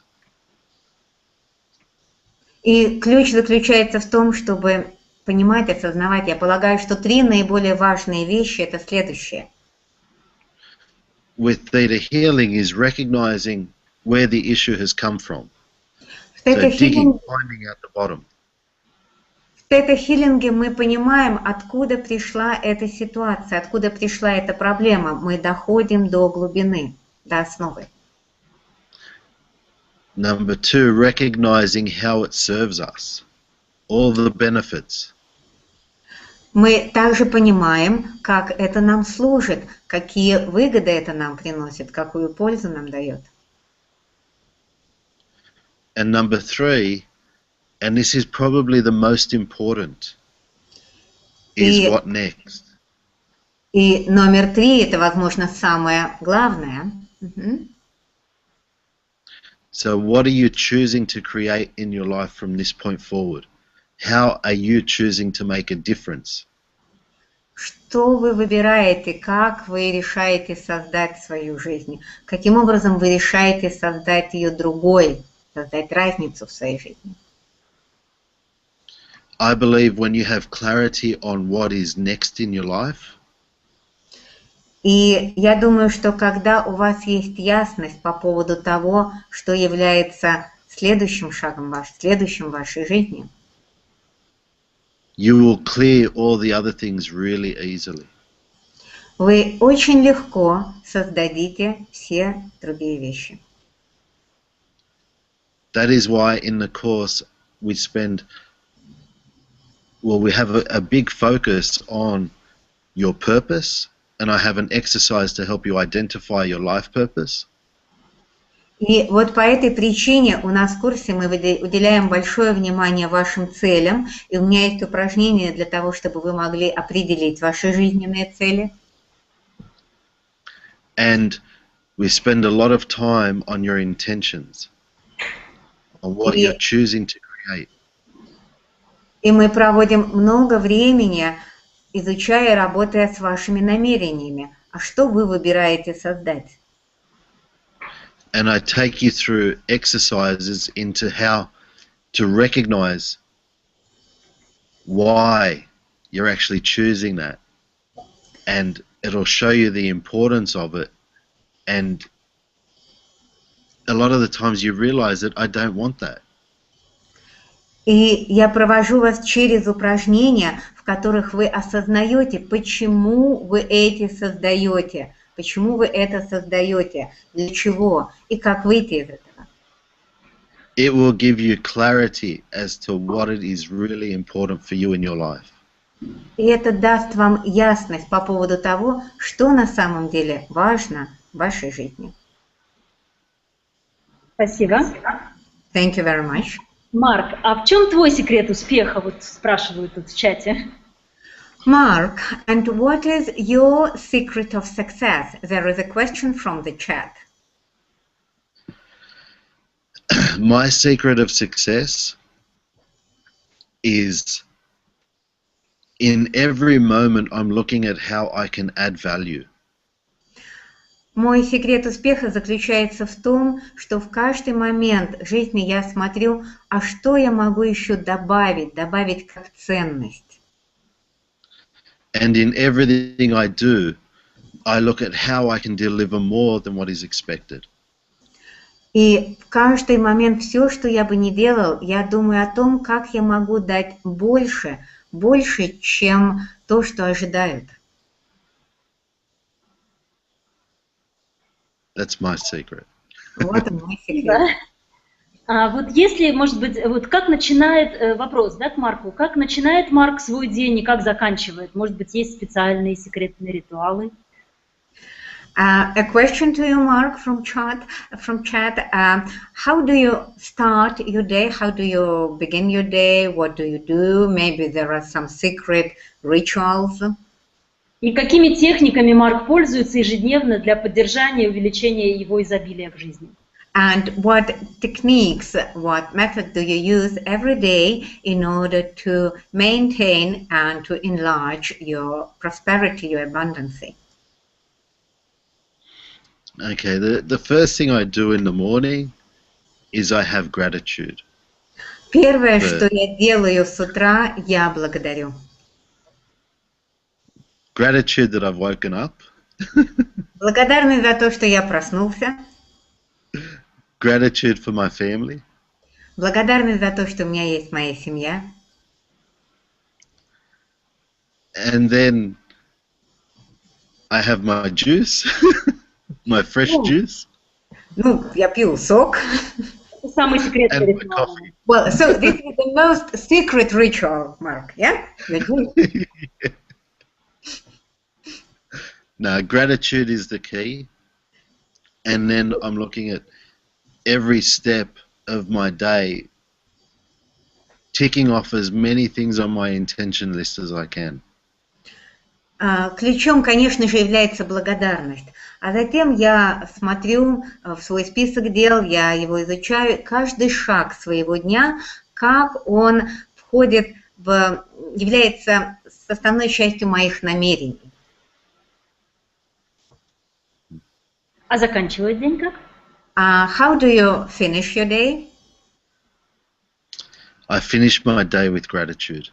И ключ заключается в том, чтобы понимать, осознавать. Я полагаю, что три наиболее важные вещи – это следующее. With theta healing is recognizing where the issue has come from. So digging, finding out the bottom. В тета-хилинге мы понимаем, откуда пришла эта ситуация, откуда пришла эта проблема. Мы доходим до глубины, до основы. Number two, recognizing how it serves us, all the benefits. Мы также понимаем, как это нам служит, какие выгоды это нам приносит, какую пользу нам дает. And number three, and this is probably the most important, is what next. И номер три, это, возможно, самое главное. So what are you choosing to create in your life from this point forward? How are you choosing to make a difference? Что вы выбираете, как вы решаете создать свою жизнь, каким образом вы решаете создать ее другой, создать разницу в своей жизни. I believe when you have clarity on what is next in your life, И я думаю, что когда у вас есть ясность по поводу того, что является следующим шагом следующим в вашей жизни, you will clear all the other things really easily. вы очень легко создадите все другие вещи. That is why in the course we have a big focus on your purpose, and I have an exercise to help you identify your life purpose. И вот по этой причине у нас в курсе мы уделяем большое внимание вашим целям, и у меня есть упражнения для того, чтобы вы могли определить ваши жизненные цели. And we spend a lot of time on your intentions, on what you're choosing to create. И мы проводим много времени, изучая и работая с вашими намерениями. А что вы выбираете создать? And I take you through exercises into how to recognize why you're actually choosing that. And it'll show you the importance of it. And a lot of the times you realize that I don't want that. И я провожу вас через упражнения, в которых вы осознаете, почему вы эти создаете, почему вы это создаете, для чего и как выйти из этого. It will give you clarity as to what it is really important for you in your life. И это даст вам ясность по поводу того, что на самом деле важно в вашей жизни. Спасибо. Thank you very much. Марк, а в чем твой секрет успеха? Вот спрашивают тут в чате. Mark, and what is your secret of success? There is a question from the chat. My secret of success is in every moment I'm looking at how I can add value. Мой секрет успеха заключается в том, что в каждый момент жизни я смотрю, а что я могу еще добавить как ценность. And in everything I do, I look at how I can deliver more than what is expected. И в каждый момент все, что я бы ни делал, я думаю о том, как я могу дать больше, чем то, что ожидают. That's my secret. Вот он мой секрет. А вот если, может быть, вот как начинает вопрос, да, к Марку, как начинает Марк свой день и как заканчивает? Может быть, есть специальные секретные ритуалы? A question to you, Mark, from chat. How do you start your day? How do you begin your day? What do you do? Maybe there are some secret rituals. И какими техниками Марк пользуется ежедневно для поддержания и увеличения его изобилия в жизни? And what techniques, what method do you use every day in order to maintain and to enlarge your prosperity, your abundance? Okay, the first thing I do in the morning is I have gratitude. Первое, что я делаю с утра, я благодарю. Gratitude that I've woken up. Благодарность за то, что я проснулся. Gratitude for my family. Благодарность за то, что у меня есть моя семья. And then I have my juice, my fresh juice. Ну, я пью сок. Это самый секретный And my ритуал. coffee. Well, so this is the most secret ritual, Mark, yeah? Yeah. No, gratitude is the key. And then I'm looking at every step of my day, ticking off as many things on my intention list as I can. Ключом, конечно же, является благодарность. А затем я смотрю в свой список дел, я его изучаю, каждый шаг своего дня, как он входит является составной частью моих намерений. А заканчивать день как? How do you finish your day? I finish my day with gratitude.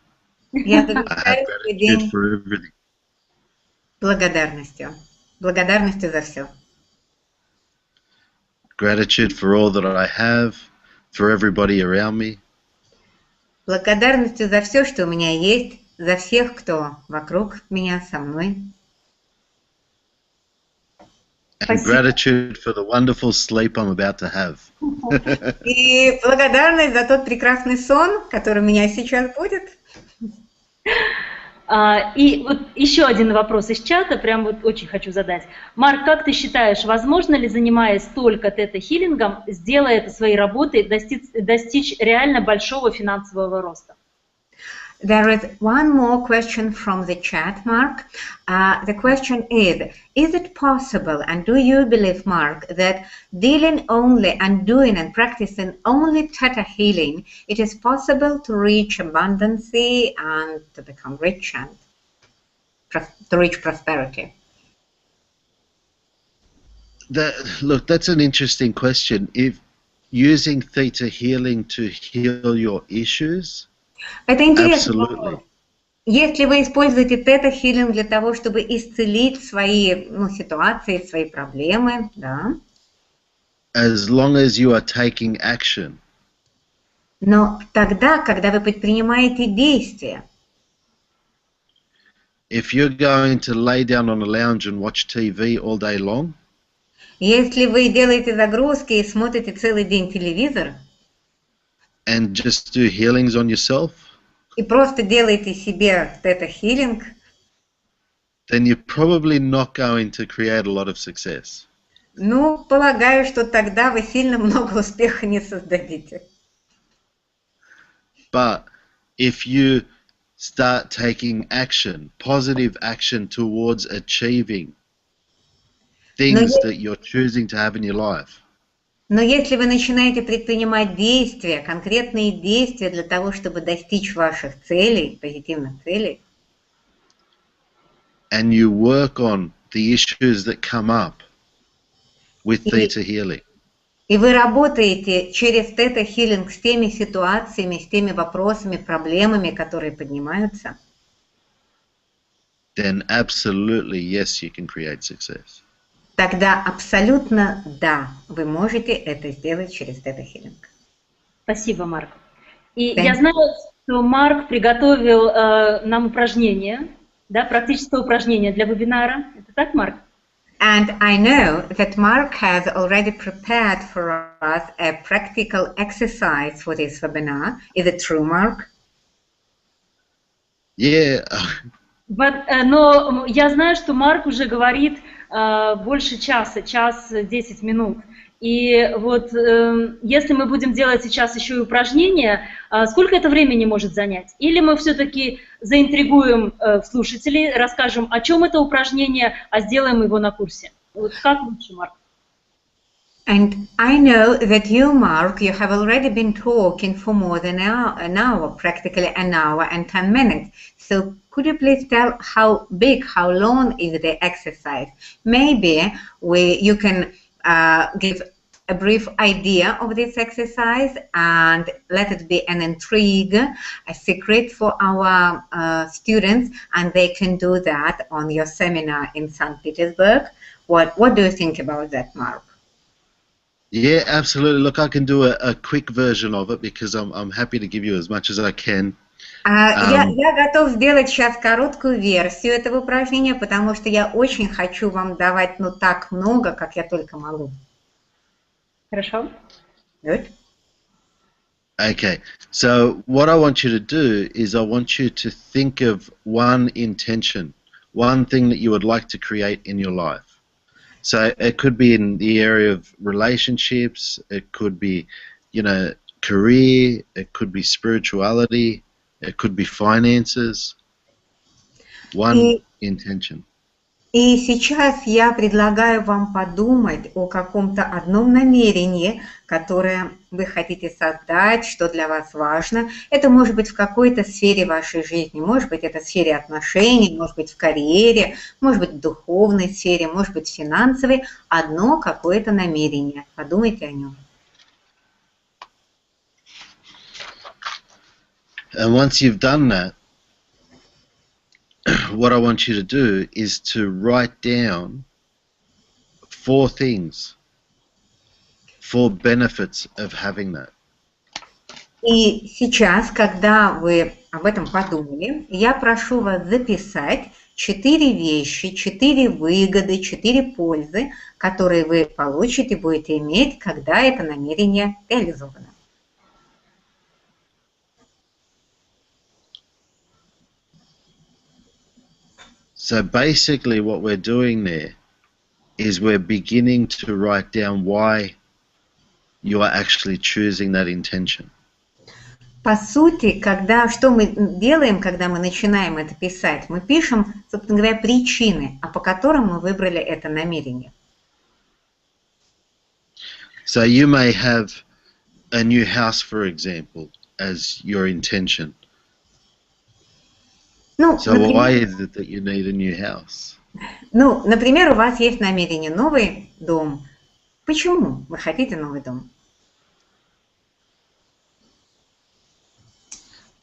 Я I have завершаю свой gratitude день for everything. благодарностью. Благодарностью за все. Gratitude for all that I have, for everybody around me. Благодарностью за все, что у меня есть, за всех, кто вокруг меня, со мной. And gratitude for the wonderful sleep I'm about to have. И благодарность за тот прекрасный сон, который у меня сейчас будет. И вот еще один вопрос из чата, прям вот очень хочу задать. Марк, как ты считаешь, возможно ли, занимаясь только тета-хиллингом, сделая это своей работой, достичь реально большого финансового роста? There is one more question from the chat, Mark. The question is it possible, and do you believe, Mark, that dealing only and doing and practicing only theta healing, it is possible to reach abundance and to become rich and to reach prosperity? Look, that's an interesting question. If using theta healing to heal your issues, Это интересный absolutely. вопрос. Если вы используете тета-хилинг для того, чтобы исцелить свои ситуации, свои проблемы, да. As long as you are taking action. Но тогда, когда вы предпринимаете действия. If you're going to lay down on a lounge and watch TV all day long, если вы делаете загрузки и смотрите целый день телевизор, and just do healings on yourself, и просто делаете себе тета-хилинг, then you're probably not going to create a lot of success. Ну, полагаю, что тогда вы сильно много успеха не создадите. But if you start taking action, positive action towards achieving things that you're choosing to have in your life, Но если вы начинаете предпринимать действия, конкретные действия для того, чтобы достичь ваших целей, позитивных целей, and you work on the issues that come up with theta healing, и вы работаете через тета-хилинг с теми ситуациями, с теми вопросами, проблемами, которые поднимаются, then absolutely yes, you can create success. Тогда абсолютно да, вы можете это сделать через тета-хилинг. Спасибо, Марк. И я знаю, что Марк приготовил нам упражнение, да, практическое упражнение для вебинара. Это так, Марк? And I know that Mark has already prepared for us a practical exercise for this webinar. Is it true, Mark? Yeah. Но я знаю, что Марк уже говорит больше часа, час 10 минут. И вот если мы будем делать сейчас еще и упражнения, сколько это времени может занять? Или мы все-таки заинтригуем слушателей, расскажем, о чем это упражнение, а сделаем его на курсе? Вот как лучше, Марк? And I know that you, Mark, you have already been talking for more than an hour, practically an hour and 10 minutes. So could you please tell how big, how long is the exercise? Maybe you can give a brief idea of this exercise and let it be an intrigue, a secret for our students, and they can do that on your seminar in St. Petersburg. What do you think about that, Mark? Yeah, absolutely. Look, I can do a quick version of it because I'm happy to give you as much as I can. Я готов сделать сейчас короткую версию этого упражнения, потому что я очень хочу вам давать так много, как я только могу. Хорошо. Good. Okay, so what I want you to do is I want you to think of one intention, one thing that you would like to create in your life. So it could be in the area of relationships, it could be, career, it could be spirituality, it could be finances. One intention. И сейчас я предлагаю вам подумать о каком-то одном намерении, которое вы хотите создать, что для вас важно. Это может быть в какой-то сфере вашей жизни, может быть, это в сфере отношений, может быть, в карьере, может быть, в духовной сфере, может быть, в финансовой. Одно какое-то намерение. Подумайте о нем. And once you've done that, what I want you to do is to write down 4 things, 4 benefits of having that. И сейчас, когда вы об этом подумали, я прошу вас записать 4 вещи, 4 выгоды, 4 пользы, которые вы получите, будете иметь, когда это намерение реализовано. So basically what we're doing there is we're beginning to write down why you are actually choosing that intention. По сути, что мы делаем, когда мы начинаем это писать? Мы пишем, собственно говоря, причины, по которым мы выбрали это намерение. So you may have a new house, for example, as your intention. So why is it that you need a new house? Например, у вас есть намерение новый дом. Почему вы хотите новый дом?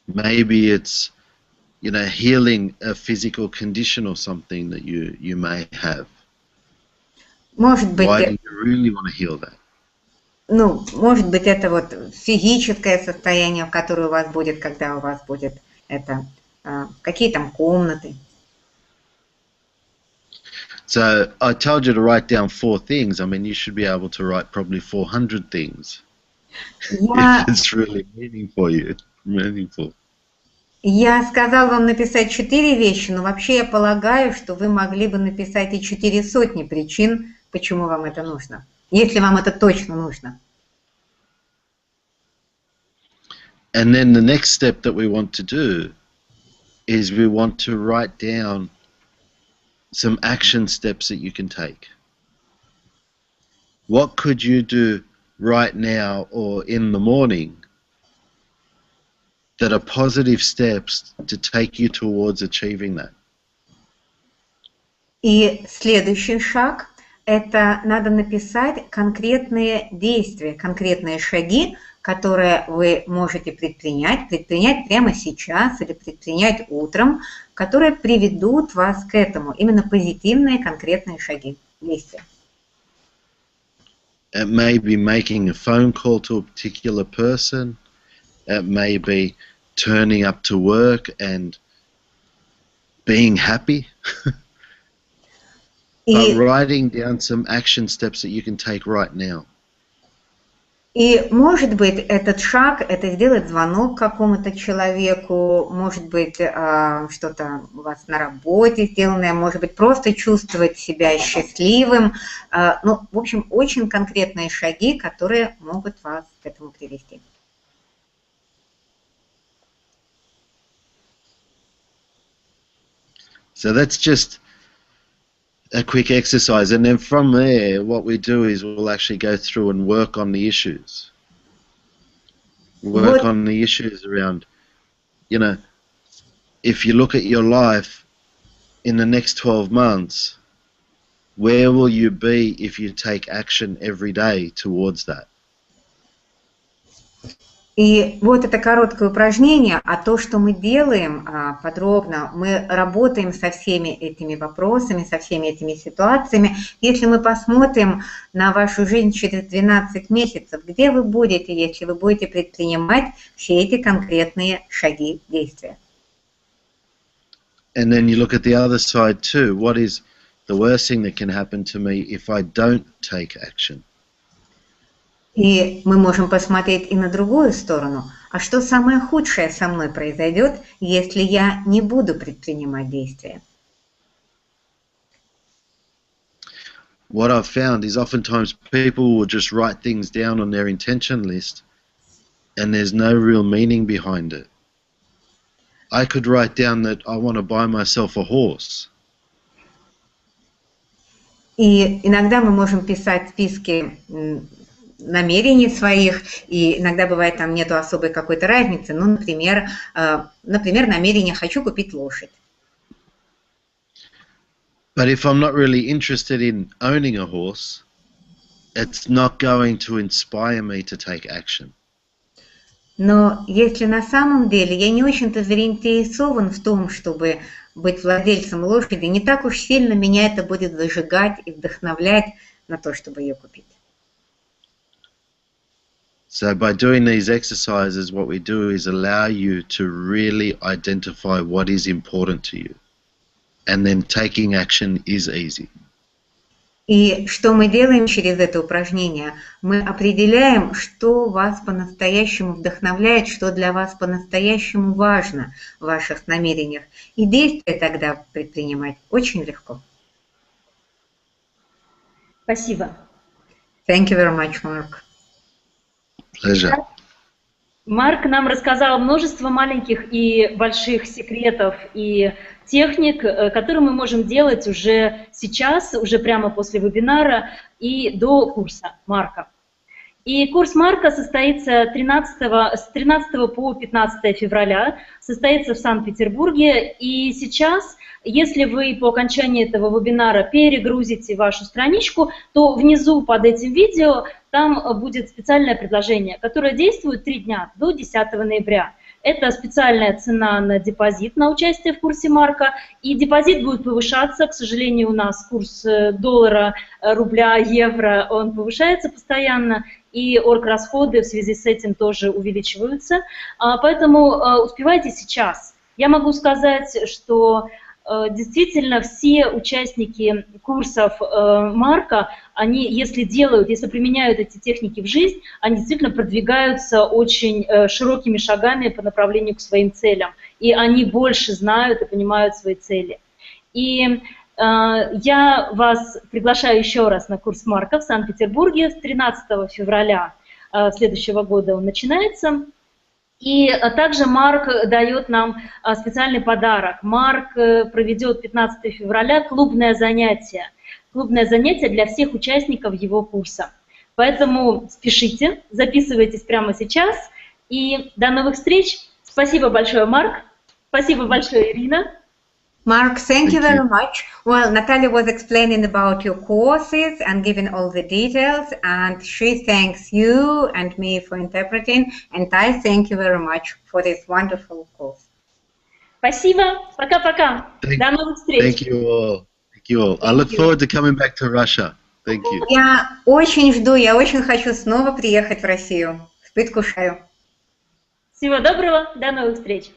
Maybe it's, healing a physical condition or something that you may have. Может быть, why do you really want to heal that? Может быть, это вот физическое состояние, которое у вас будет, когда у вас будет это, какие там комнаты. So I told you to write down 4 things. I mean, you should be able to write probably 400 things if it's really meaningful. Я сказал вам написать 4 вещи, но вообще я полагаю, что вы могли бы написать и 400 причин, почему вам это нужно, если вам это точно нужно. And then the next step that we want to do is we want to write down some action steps that you can take. What could you do right now or in the morning that are positive steps to take you towards achieving that? И следующий шаг – это надо написать конкретные действия, конкретные шаги, которые вы можете предпринять прямо сейчас или предпринять утром, которые приведут вас к этому, именно позитивные конкретные шаги, действия. It may be making a phone call to a particular person. It may be turning up to work and being happy. But writing down some action steps that you can take right now. И, может быть, этот шаг – это сделать звонок какому-то человеку, может быть, что-то у вас на работе сделанное, может быть, просто чувствовать себя счастливым. В общем, очень конкретные шаги, которые могут вас к этому привести. So that's just a quick exercise, and then from there what we do is we'll actually go through and work on the issues. On the issues around, if you look at your life in the next 12 months, where will you be if you take action every day towards that? И вот это короткое упражнение, а то, что мы делаем подробно, мы работаем со всеми этими вопросами, со всеми этими ситуациями. Если мы посмотрим на вашу жизнь через 12 месяцев, где вы будете, если вы будете предпринимать все эти конкретные шаги, действия? And then you look at the other side too. What is the worst thing that can happen to me if I don't take action? И мы можем посмотреть и на другую сторону. А что самое худшее со мной произойдет, если я не буду предпринимать действия? What I've found is oftentimes people will just write things down on their intention list and there's no real meaning behind it. I could write down that I want to buy myself a horse. И иногда мы можем писать списки намерений своих, и иногда бывает там нету особой какой-то разницы. Ну, например, намерение «хочу купить лошадь». But if I'm not really interested in owning a horse, it's not going to inspire me to take action. Но если на самом деле я не очень-то заинтересован в том, чтобы быть владельцем лошади, не так уж сильно меня это будет зажигать и вдохновлять на то, чтобы ее купить. So by doing these exercises, what we do is allow you to really identify what is important to you. And then taking action is easy. И что мы делаем через это упражнение? Мы определяем, что вас по-настоящему вдохновляет, что для вас по-настоящему важно в ваших намерениях. И действия тогда предпринимать очень легко. Спасибо. Thank you very much, Mark. Pleasure. Марк нам рассказал множество маленьких и больших секретов и техник, которые мы можем делать уже сейчас, уже прямо после вебинара и до курса Марка. И курс Марка состоится с 13 по 15 февраля, состоится в Санкт-Петербурге. И сейчас, если вы по окончании этого вебинара перегрузите вашу страничку, то внизу под этим видео там будет специальное предложение, которое действует 3 дня, до 10 ноября. Это специальная цена на депозит, на участие в курсе Марка, и депозит будет повышаться. К сожалению, у нас курс доллара, рубля, евро, он повышается постоянно, и орграсходы в связи с этим тоже увеличиваются. Поэтому успевайте сейчас. Я могу сказать, что действительно все участники курсов Марка, они, если применяют эти техники в жизнь, они действительно продвигаются очень широкими шагами по направлению к своим целям. И они больше знают и понимают свои цели. И я вас приглашаю еще раз на курс Марка в Санкт-Петербурге. С 13 февраля следующего года он начинается. И также Марк дает нам специальный подарок. Марк проведет 15 февраля клубное занятие для всех участников его курса. Поэтому спешите, записывайтесь прямо сейчас. И до новых встреч. Спасибо большое, Марк. Спасибо большое, Ирина. Mark, thank you very much. Well, Natalia was explaining about your courses and giving all the details, and she thanks you and me for interpreting, and I thank you very much for this wonderful course. Спасибо. Пока-пока. До новых встреч. Thank you all. Thank you all. I look forward to coming back to Russia. Thank you. Я очень жду, я очень хочу снова приехать в Россию. Предвкушаю. Всего доброго. До новых встреч.